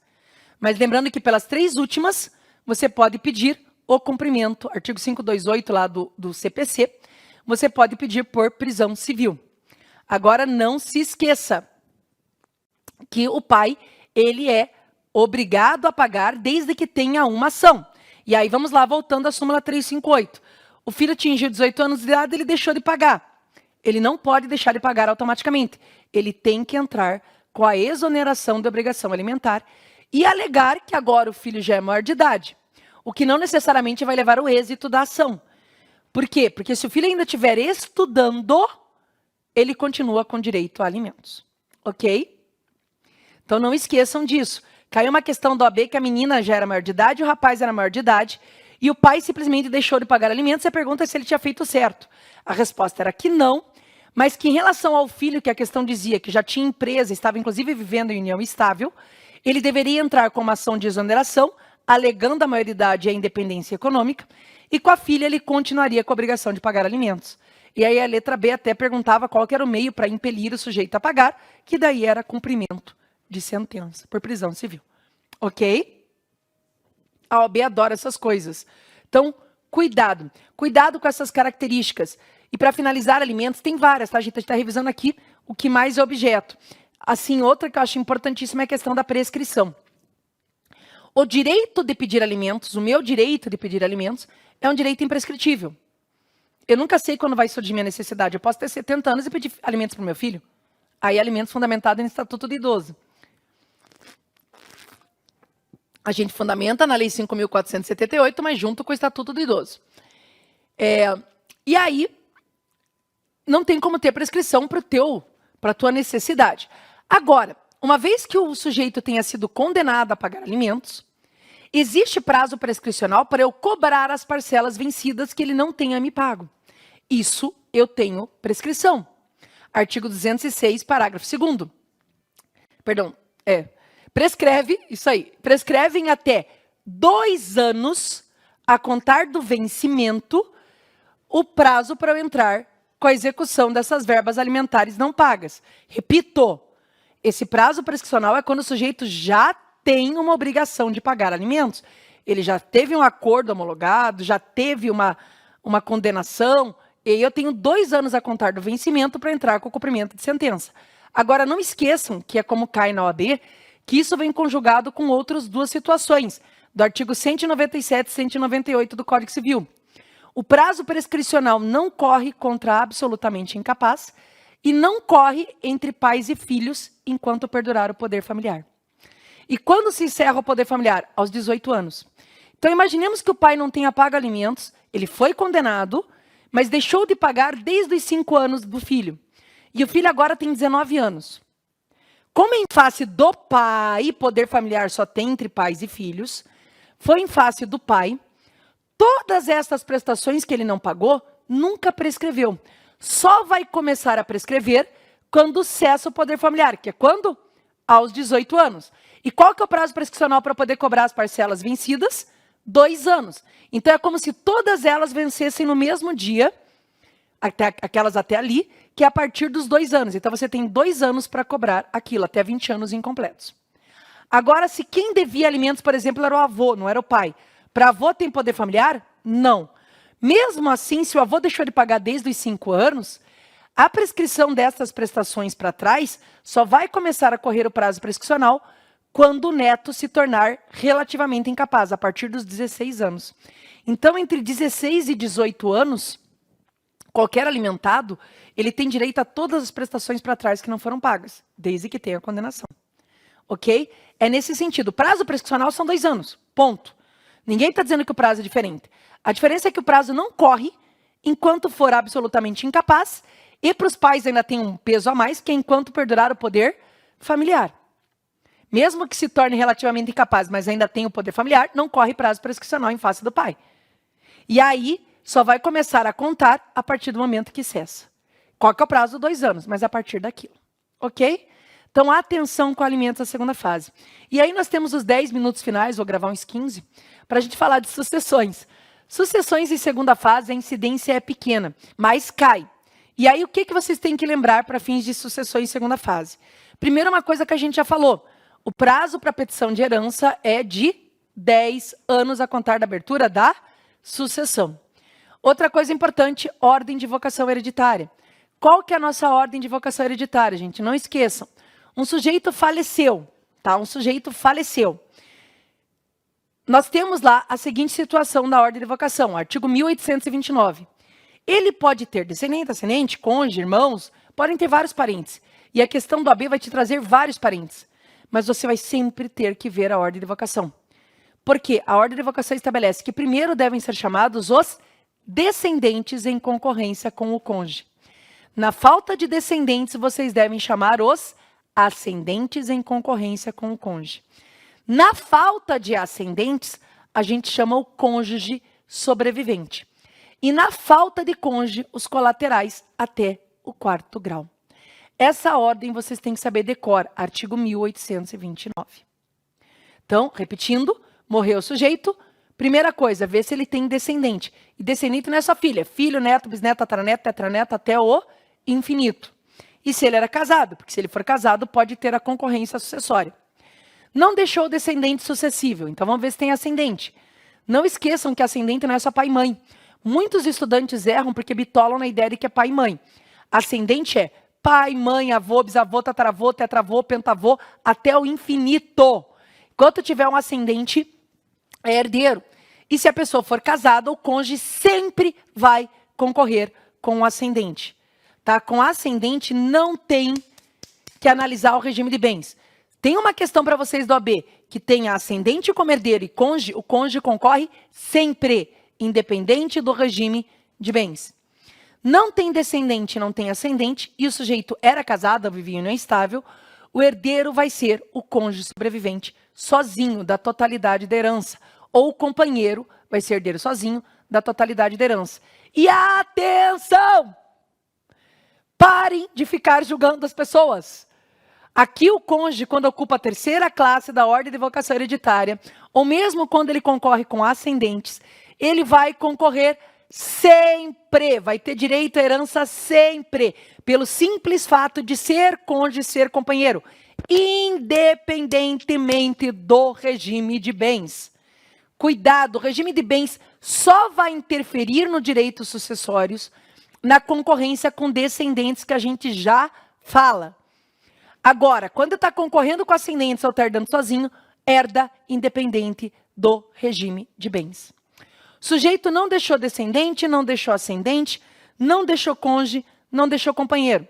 Mas lembrando que pelas 3 últimas, você pode pedir o cumprimento, artigo 528 lá do CPC, você pode pedir por prisão civil. Agora, não se esqueça que o pai, ele é obrigado a pagar desde que tenha uma ação. E aí, vamos lá, voltando à súmula 358. O filho atingiu 18 anos de idade, ele deixou de pagar. Ele não pode deixar de pagar automaticamente. Ele tem que entrar com a exoneração da obrigação alimentar e alegar que agora o filho já é maior de idade. O que não necessariamente vai levar ao êxito da ação. Por quê? Porque se o filho ainda estiver estudando, ele continua com direito a alimentos. Ok? Então não esqueçam disso. Caiu uma questão do OAB que a menina já era maior de idade, o rapaz era maior de idade, e o pai simplesmente deixou de pagar alimentos, e a pergunta é se ele tinha feito certo. A resposta era que não, mas que em relação ao filho, que a questão dizia que já tinha empresa, estava inclusive vivendo em união estável, ele deveria entrar com uma ação de exoneração, alegando a maioridade e a independência econômica, e com a filha ele continuaria com a obrigação de pagar alimentos. E aí a letra B até perguntava qual que era o meio para impelir o sujeito a pagar, que daí era cumprimento de sentença por prisão civil. Ok? A OAB adora essas coisas. Então, cuidado. Cuidado com essas características. E para finalizar, alimentos, tem várias, tá? A gente está revisando aqui o que mais é objeto. Assim, outra que eu acho importantíssima é a questão da prescrição. O direito de pedir alimentos, o meu direito de pedir alimentos, é um direito imprescritível. Eu nunca sei quando vai surgir minha necessidade. Eu posso ter 70 anos e pedir alimentos para o meu filho. Aí, alimentos fundamentados no Estatuto do Idoso. A gente fundamenta na Lei 5.478, mas junto com o Estatuto do Idoso. E aí, não tem como ter prescrição para a tua necessidade. Agora, uma vez que o sujeito tenha sido condenado a pagar alimentos, existe prazo prescricional para eu cobrar as parcelas vencidas que ele não tenha me pago. Isso eu tenho prescrição. Artigo 206, parágrafo 2º. Perdão, prescreve, isso aí, prescreve em até 2 anos, a contar do vencimento, o prazo para eu entrar com a execução dessas verbas alimentares não pagas. Repito, esse prazo prescricional é quando o sujeito já tem uma obrigação de pagar alimentos. Ele já teve um acordo homologado, já teve uma condenação, e eu tenho 2 anos a contar do vencimento para entrar com o cumprimento de sentença. Agora, não esqueçam, que é como cai na OAB, que isso vem conjugado com outras 2 situações, do artigo 197 e 198 do Código Civil. O prazo prescricional não corre contra absolutamente incapaz e não corre entre pais e filhos enquanto perdurar o poder familiar. E quando se encerra o poder familiar? Aos 18 anos. Então, imaginemos que o pai não tenha pago alimentos, ele foi condenado, mas deixou de pagar desde os 5 anos do filho. E o filho agora tem 19 anos. Como em face do pai, poder familiar só tem entre pais e filhos, foi em face do pai, todas essas prestações que ele não pagou, nunca prescreveu. Só vai começar a prescrever quando cessa o poder familiar, que é quando? Aos 18 anos. E qual que é o prazo prescricional para poder cobrar as parcelas vencidas? 2 anos. Então, é como se todas elas vencessem no mesmo dia, aquelas até ali, que é a partir dos 2 anos. Então, você tem 2 anos para cobrar aquilo, até 20 anos incompletos. Agora, se quem devia alimentos, por exemplo, era o avô, não era o pai. Para avô tem poder familiar? Não. Mesmo assim, se o avô deixou de pagar desde os 5 anos, a prescrição dessas prestações para trás só vai começar a correr o prazo prescricional quando o neto se tornar relativamente incapaz, a partir dos 16 anos. Então, entre 16 e 18 anos, qualquer alimentado, ele tem direito a todas as prestações para trás que não foram pagas, desde que tenha condenação. Ok? É nesse sentido. O prazo prescricional são 2 anos, ponto. Ninguém está dizendo que o prazo é diferente. A diferença é que o prazo não corre enquanto for absolutamente incapaz, e para os pais ainda tem um peso a mais, que é enquanto perdurar o poder familiar. Mesmo que se torne relativamente incapaz, mas ainda tem o poder familiar, não corre prazo prescricional em face do pai. E aí, só vai começar a contar a partir do momento que cessa. Qual que é o prazo? 2 anos, mas a partir daquilo. Ok? Então, atenção com alimentos da segunda fase. E aí nós temos os 10 minutos finais, vou gravar uns 15, para a gente falar de sucessões. Sucessões em segunda fase, a incidência é pequena, mas cai. E aí, o que vocês têm que lembrar para fins de sucessões em segunda fase? Primeiro, uma coisa que a gente já falou. O prazo para petição de herança é de 10 anos a contar da abertura da sucessão. Outra coisa importante, ordem de vocação hereditária. Qual que é a nossa ordem de vocação hereditária, gente? Não esqueçam. Um sujeito faleceu, tá? Um sujeito faleceu. Nós temos lá a seguinte situação da ordem de vocação, artigo 1829. Ele pode ter descendente, ascendente, cônjuge, irmãos, podem ter vários parentes. E a questão do AB vai te trazer vários parentes. Mas você vai sempre ter que ver a ordem de vocação. Porque a ordem de vocação estabelece que primeiro devem ser chamados os descendentes em concorrência com o cônjuge. Na falta de descendentes, vocês devem chamar os ascendentes em concorrência com o cônjuge. Na falta de ascendentes, a gente chama o cônjuge sobrevivente. E na falta de cônjuge, os colaterais até o 4º grau. Essa ordem vocês têm que saber decor, artigo 1829. Então, repetindo, morreu o sujeito, primeira coisa, ver se ele tem descendente. E descendente não é só filha, filho, neto, bisneto, tataraneto, tetraneto, até o infinito. E se ele era casado, porque se ele for casado, pode ter a concorrência sucessória. Não deixou descendente sucessível, então vamos ver se tem ascendente. Não esqueçam que ascendente não é só pai e mãe. Muitos estudantes erram porque bitolam na ideia de que é pai e mãe. Ascendente é pai, mãe, avô, bisavô, tataravô, tetravô, pentavô, até o infinito. Enquanto tiver um ascendente, é herdeiro. E se a pessoa for casada, o cônjuge sempre vai concorrer com o ascendente. Tá? Com ascendente, não tem que analisar o regime de bens. Tem uma questão para vocês do AB, que tem ascendente como herdeiro e cônjuge, o cônjuge concorre sempre, independente do regime de bens. Não tem descendente, não tem ascendente, e o sujeito era casado, vivia em união estável, o herdeiro vai ser o cônjuge sobrevivente sozinho da totalidade da herança, ou o companheiro vai ser herdeiro sozinho da totalidade da herança. E atenção! Parem de ficar julgando as pessoas. Aqui o cônjuge, quando ocupa a 3ª classe da ordem de vocação hereditária, ou mesmo quando ele concorre com ascendentes, ele vai concorrer sempre, vai ter direito à herança sempre, pelo simples fato de ser cônjuge, ser companheiro, independentemente do regime de bens. Cuidado, o regime de bens só vai interferir no direito sucessórios na concorrência com descendentes que a gente já fala. Agora, quando está concorrendo com ascendentes ou está herdando sozinho, herda independente do regime de bens. O sujeito não deixou descendente, não deixou ascendente, não deixou cônjuge, não deixou companheiro.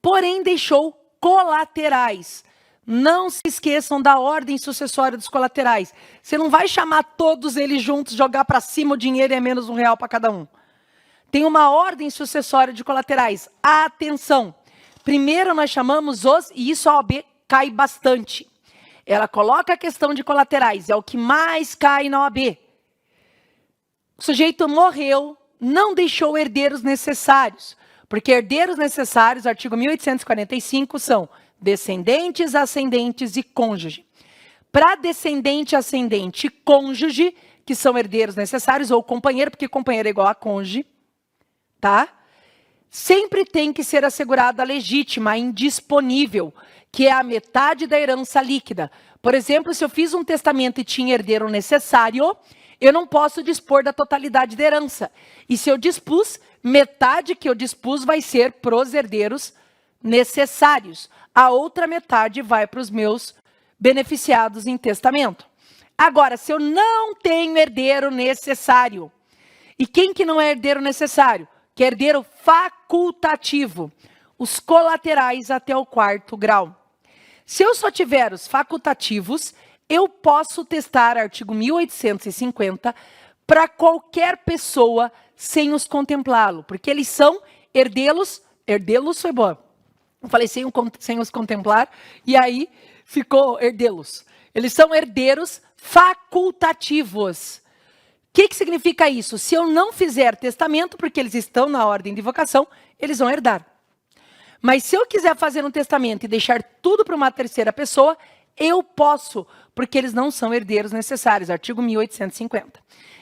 Porém, deixou colaterais. Não se esqueçam da ordem sucessória dos colaterais. Você não vai chamar todos eles juntos, jogar para cima o dinheiro e é menos R$1 para cada um. Tem uma ordem sucessória de colaterais. Atenção! Primeiro nós chamamos os, e isso a OAB cai bastante. Ela coloca a questão de colaterais, é o que mais cai na OAB. O sujeito morreu, não deixou herdeiros necessários. Porque herdeiros necessários, artigo 1845, são descendentes, ascendentes e cônjuge. Para descendente, ascendente e cônjuge, que são herdeiros necessários, ou companheiro, porque companheiro é igual a cônjuge, tá? Sempre tem que ser assegurada a legítima, a indisponível, que é a metade da herança líquida. Por exemplo, se eu fiz um testamento e tinha herdeiro necessário, eu não posso dispor da totalidade da herança. E se eu dispus, metade que eu dispus vai ser para os herdeiros necessários. A outra metade vai para os meus beneficiados em testamento. Agora, se eu não tenho herdeiro necessário, e quem que não é herdeiro necessário? Que é herdeiro facultativo, os colaterais até o 4º grau. Se eu só tiver os facultativos, eu posso testar artigo 1850 para qualquer pessoa sem os contemplá-lo, porque eles são herdeiros foi bom. Eu falei sem os contemplar, e aí ficou herdeiros. Eles são herdeiros facultativos. O que significa isso? Se eu não fizer testamento, porque eles estão na ordem de vocação, eles vão herdar. Mas se eu quiser fazer um testamento e deixar tudo para uma terceira pessoa, eu posso, porque eles não são herdeiros necessários, artigo 1850.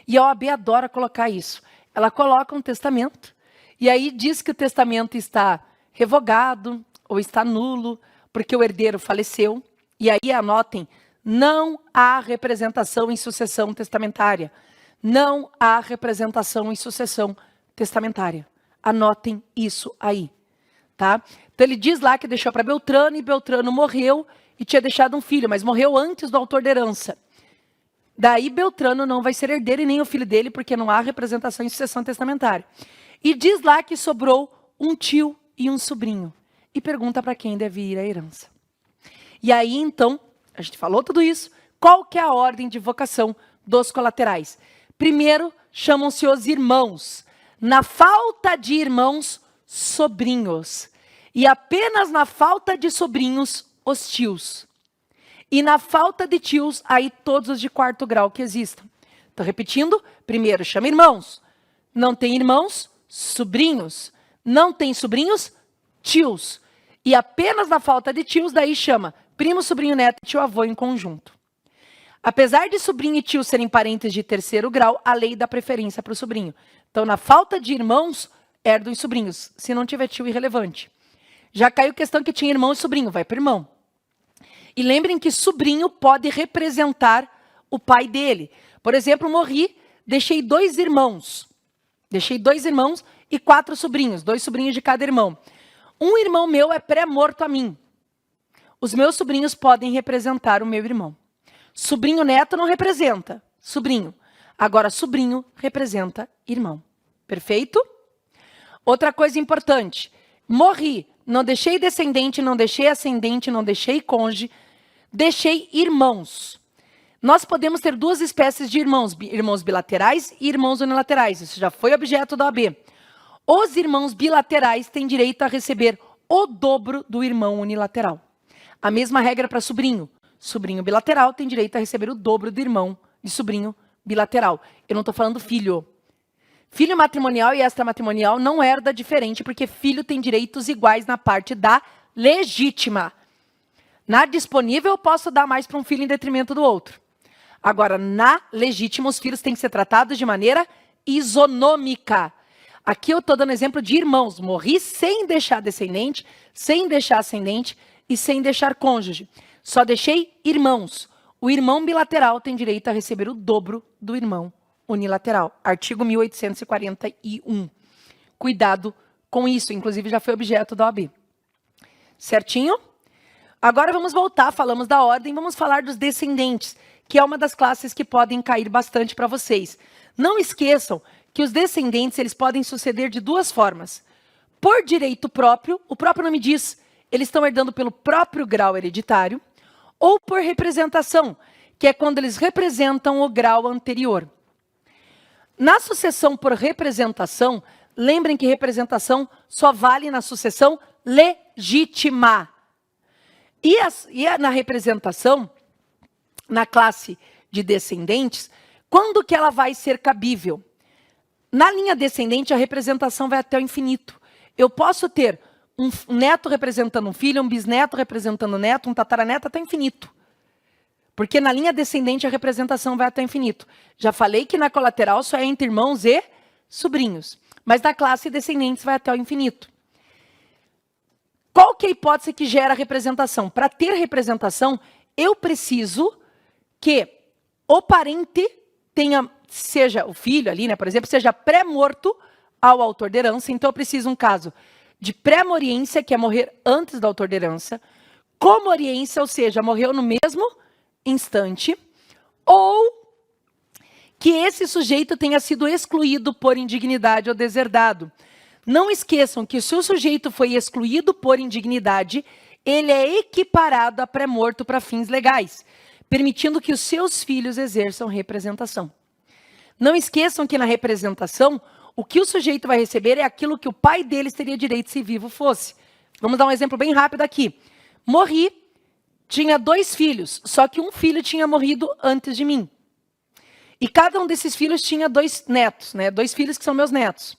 E a OAB adora colocar isso. Ela coloca um testamento, e aí diz que o testamento está revogado ou está nulo, porque o herdeiro faleceu. E aí anotem, não há representação em sucessão testamentária. Não há representação em sucessão testamentária. Anotem isso aí. Tá? Então ele diz lá que deixou para Beltrano, e Beltrano morreu e tinha deixado um filho, mas morreu antes do autor da herança. Daí Beltrano não vai ser herdeiro e nem o filho dele, porque não há representação em sucessão testamentária. E diz lá que sobrou um tio e um sobrinho. E pergunta para quem deve ir a herança. E aí, então, a gente falou tudo isso. Qual que é a ordem de vocação dos colaterais? Primeiro, chamam-se os irmãos. Na falta de irmãos, sobrinhos. E apenas na falta de sobrinhos, os tios. E na falta de tios, aí todos os de 4º grau que existam. Então, repetindo, primeiro chama irmãos. Não tem irmãos, sobrinhos. Não tem sobrinhos, tios. E apenas na falta de tios, daí chama primo, sobrinho, neto e tio-avô em conjunto. Apesar de sobrinho e tio serem parentes de 3º grau, a lei dá preferência para o sobrinho. Então, na falta de irmãos, herdam os sobrinhos. Se não tiver tio, irrelevante. Já caiu questão que tinha irmão e sobrinho, vai para irmão. E lembrem que sobrinho pode representar o pai dele. Por exemplo, morri, deixei 2 irmãos. Deixei 2 irmãos e 4 sobrinhos, 2 sobrinhos de cada irmão. Um irmão meu é pré-morto a mim. Os meus sobrinhos podem representar o meu irmão. Sobrinho neto não representa, sobrinho. Agora, sobrinho representa irmão. Perfeito? Outra coisa importante. Morri, não deixei descendente, não deixei ascendente, não deixei cônjuge, deixei irmãos. Nós podemos ter 2 espécies de irmãos, irmãos bilaterais e irmãos unilaterais. Isso já foi objeto da OAB. Os irmãos bilaterais têm direito a receber o dobro do irmão unilateral. A mesma regra para sobrinho. Sobrinho bilateral tem direito a receber o dobro do irmão de sobrinho bilateral. Eu não estou falando filho. Filho matrimonial e extramatrimonial não herda diferente, porque filho tem direitos iguais na parte da legítima. Na disponível, eu posso dar mais para um filho em detrimento do outro. Agora, na legítima, os filhos têm que ser tratados de maneira isonômica. Aqui eu estou dando exemplo de irmãos. Morri sem deixar descendente, sem deixar ascendente e sem deixar cônjuge. Só deixei irmãos. O irmão bilateral tem direito a receber o dobro do irmão unilateral. Artigo 1841. Cuidado com isso. Inclusive, já foi objeto da OAB. Certinho? Agora vamos voltar. Falamos da ordem. Vamos falar dos descendentes, que é uma das classes que podem cair bastante para vocês. Não esqueçam que os descendentes eles podem suceder de 2 formas. Por direito próprio, o próprio nome diz, eles estão herdando pelo próprio grau hereditário, ou por representação, que é quando eles representam o grau anterior. Na sucessão por representação, lembrem que representação só vale na sucessão legítima. E na representação, na classe de descendentes, quando que ela vai ser cabível? Na linha descendente, a representação vai até o infinito. Eu posso ter um neto representando um filho, um bisneto representando um neto, um tataraneto até o infinito. Porque na linha descendente, a representação vai até o infinito. Já falei que na colateral só é entre irmãos e sobrinhos. Mas na classe descendentes vai até o infinito. Qual que é a hipótese que gera a representação? Para ter representação, eu preciso que o parente tenha, seja o filho ali, né, por exemplo, seja pré-morto ao autor da herança. Então, eu preciso um caso de pré-moriência, que é morrer antes do autor da herança, comoriência, ou seja, morreu no mesmo instante, ou que esse sujeito tenha sido excluído por indignidade ou deserdado. Não esqueçam que se o sujeito foi excluído por indignidade, ele é equiparado a pré-morto para fins legais, permitindo que os seus filhos exerçam representação. Não esqueçam que na representação, o que o sujeito vai receber é aquilo que o pai deles teria direito se vivo fosse. Vamos dar um exemplo bem rápido aqui. Morri, tinha 2 filhos, só que um filho tinha morrido antes de mim. E cada um desses filhos tinha 2 netos, né? 2 filhos que são meus netos.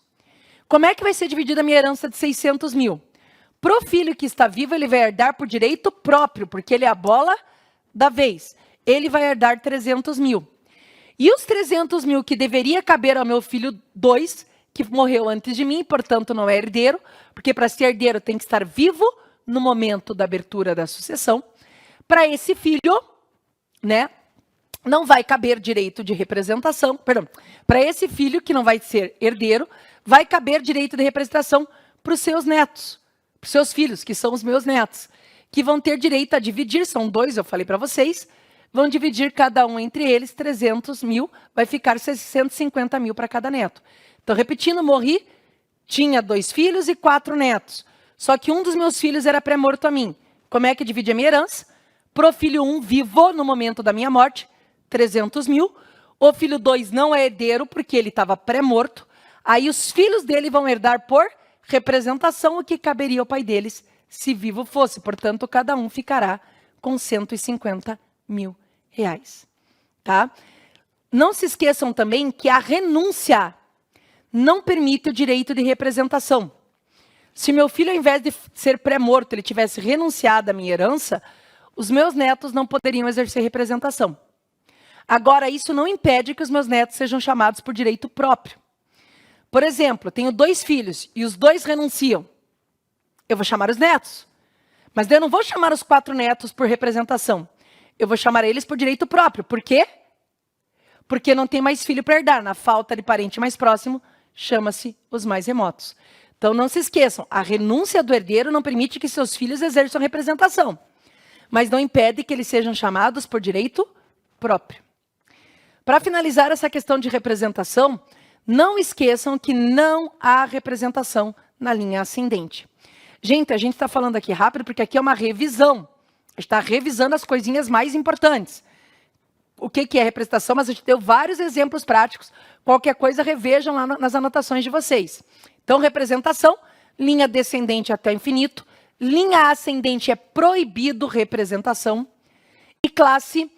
Como é que vai ser dividida a minha herança de 600 mil? Pro filho que está vivo, ele vai herdar por direito próprio, porque ele é a bola da vez. Ele vai herdar 300 mil. E os 300 mil que deveria caber ao meu filho 2, que morreu antes de mim, portanto não é herdeiro, porque para ser herdeiro tem que estar vivo no momento da abertura da sucessão. Para esse filho, né, não vai caber direito de representação, perdão, para esse filho que não vai ser herdeiro, vai caber direito de representação para os seus netos, para os seus filhos, que são os meus netos, que vão ter direito a dividir, são 2, eu falei para vocês, vão dividir cada um entre eles 300 mil, vai ficar 650 mil para cada neto. Então, repetindo, morri, tinha 2 filhos e 4 netos, só que um dos meus filhos era pré-morto a mim. Como é que divide a minha herança? Pro filho 1, vivo no momento da minha morte, 300 mil. O filho 2 não é herdeiro porque ele estava pré-morto. Aí os filhos dele vão herdar por representação o que caberia ao pai deles se vivo fosse. Portanto, cada um ficará com 150 mil reais. Tá? Não se esqueçam também que a renúncia não permite o direito de representação. Se meu filho, ao invés de ser pré-morto, ele tivesse renunciado à minha herança, os meus netos não poderiam exercer representação. Agora, isso não impede que os meus netos sejam chamados por direito próprio. Por exemplo, eu tenho 2 filhos e os 2 renunciam. Eu vou chamar os netos. Mas eu não vou chamar os 4 netos por representação. Eu vou chamar eles por direito próprio. Por quê? Porque não tem mais filho para herdar. Na falta de parente mais próximo, chama-se os mais remotos. Então, não se esqueçam, a renúncia do herdeiro não permite que seus filhos exerçam representação. Mas não impede que eles sejam chamados por direito próprio. Para finalizar essa questão de representação, não esqueçam que não há representação na linha ascendente. Gente, a gente está falando aqui rápido porque aqui é uma revisão. A gente está revisando as coisinhas mais importantes. O que é representação? Mas a gente deu vários exemplos práticos. Qualquer coisa, revejam lá nas anotações de vocês. Então, representação, linha descendente até o infinito. Linha ascendente é proibido representação. E classe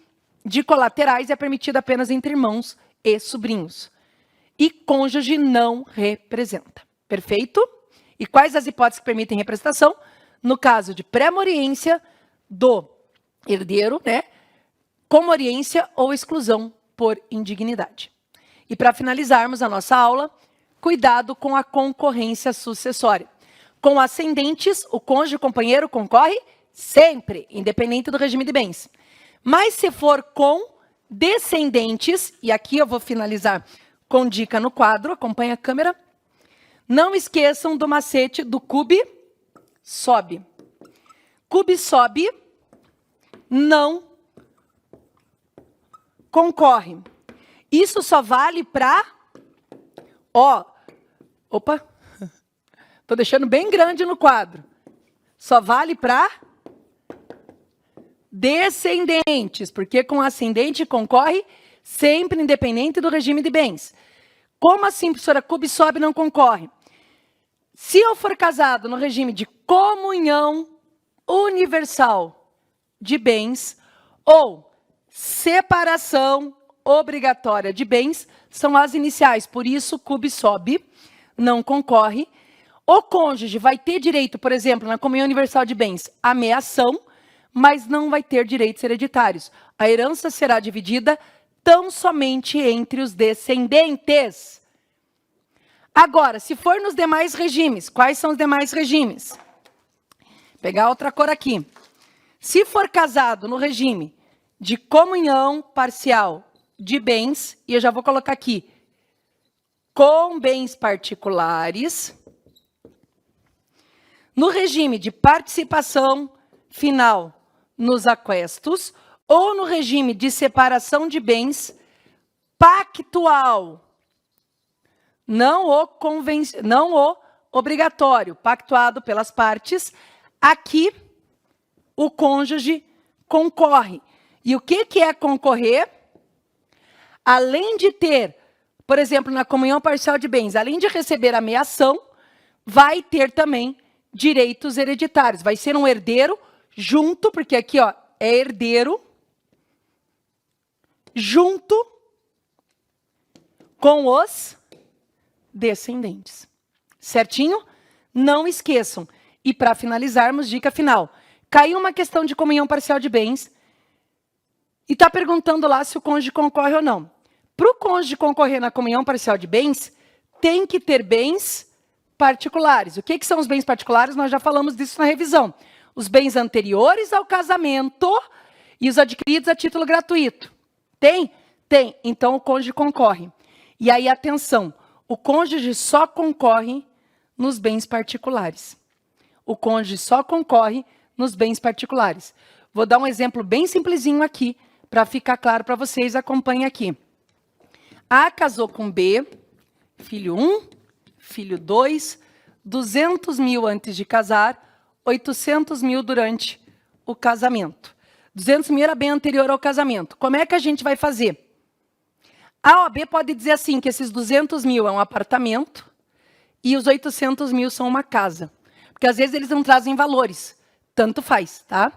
de colaterais é permitida apenas entre irmãos e sobrinhos. E cônjuge não representa. Perfeito? E quais as hipóteses que permitem representação? No caso de pré-moriência do herdeiro, né? Comoriência ou exclusão por indignidade. E para finalizarmos a nossa aula, cuidado com a concorrência sucessória. Com ascendentes, o cônjuge companheiro concorre sempre, independente do regime de bens. Mas se for com descendentes, e aqui eu vou finalizar com dica no quadro, acompanha a câmera. Não esqueçam do macete do cube sobe. Cube sobe, não concorre. Isso só vale para... Opa! Estou deixando bem grande no quadro. Só vale para descendentes, porque com ascendente concorre sempre independente do regime de bens. Como assim, professora? Cube sobe não concorre. Se eu for casado no regime de comunhão universal de bens ou separação obrigatória de bens, são as iniciais. Por isso, cube sobe não concorre. O cônjuge vai ter direito, por exemplo, na comunhão universal de bens, à meação, mas não vai ter direitos hereditários. A herança será dividida tão somente entre os descendentes. Agora, se for nos demais regimes, quais são os demais regimes? Vou pegar outra cor aqui. Se for casado no regime de comunhão parcial de bens, e eu já vou colocar aqui, com bens particulares, no regime de participação, final nos aquestos ou no regime de separação de bens pactual, não o obrigatório, pactuado pelas partes, aqui o cônjuge concorre. E o que é concorrer? Além de ter, por exemplo, na comunhão parcial de bens, além de receber a meação, vai ter também direitos hereditários. Vai ser um herdeiro junto, porque aqui ó, é herdeiro, junto com os descendentes. Certinho? Não esqueçam. E para finalizarmos, dica final. Caiu uma questão de comunhão parcial de bens e está perguntando lá se o cônjuge concorre ou não. Para o cônjuge concorrer na comunhão parcial de bens, tem que ter bens particulares. O que são os bens particulares? Nós já falamos disso na revisão. Os bens anteriores ao casamento e os adquiridos a título gratuito. Tem? Tem. Então, o cônjuge concorre. E aí, atenção, o cônjuge só concorre nos bens particulares. O cônjuge só concorre nos bens particulares. Vou dar um exemplo bem simplesinho aqui, para ficar claro para vocês, acompanhem aqui. A casou com B, filho 1, filho 2, 200 mil antes de casar, 800 mil durante o casamento. 200 mil era bem anterior ao casamento. Como é que a gente vai fazer? A OAB pode dizer assim, que esses 200 mil é um apartamento e os 800 mil são uma casa. Porque às vezes eles não trazem valores. Tanto faz, tá?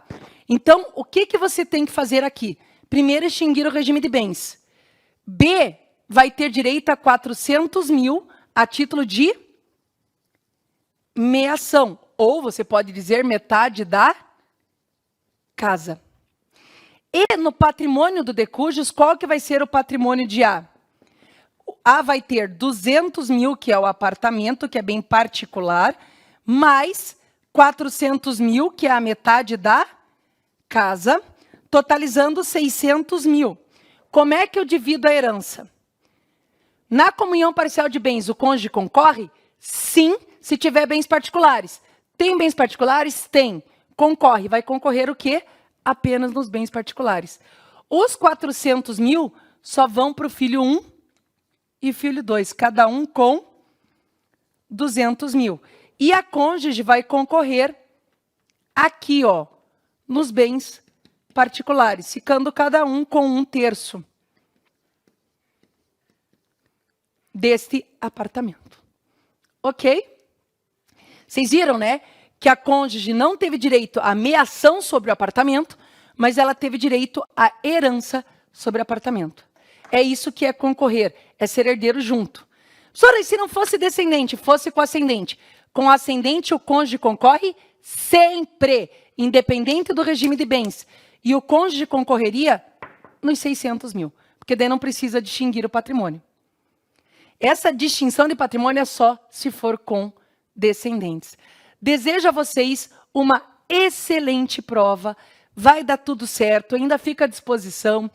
Então, o que você tem que fazer aqui? Primeiro, extinguir o regime de bens. B vai ter direito a 400 mil a título de meação. Ou você pode dizer metade da casa. E no patrimônio do decujus, qual que vai ser o patrimônio de A? A vai ter 200 mil, que é o apartamento, que é bem particular, mais 400 mil, que é a metade da casa, totalizando 600 mil. Como é que eu divido a herança? Na comunhão parcial de bens, o cônjuge concorre? Sim, se tiver bens particulares. Tem bens particulares? Tem. Concorre. Vai concorrer o quê? Apenas nos bens particulares. Os 400 mil só vão para o filho 1 e filho 2, cada um com 200 mil. E a cônjuge vai concorrer aqui, ó, nos bens particulares, ficando cada um com 1/3 deste apartamento. Ok? Vocês viram, né? Que a cônjuge não teve direito à meação sobre o apartamento, mas ela teve direito à herança sobre o apartamento. É isso que é concorrer, é ser herdeiro junto. Senhora, e se não fosse descendente, fosse com ascendente? Com ascendente, o cônjuge concorre sempre, independente do regime de bens. E o cônjuge concorreria nos 600 mil, porque daí não precisa distinguir o patrimônio. Essa distinção de patrimônio é só se for com descendentes. Desejo a vocês uma excelente prova, vai dar tudo certo, ainda fica à disposição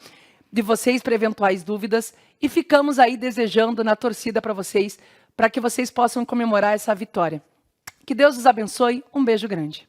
de vocês para eventuais dúvidas e ficamos aí desejando na torcida para vocês, para que vocês possam comemorar essa vitória. Que Deus os abençoe, um beijo grande.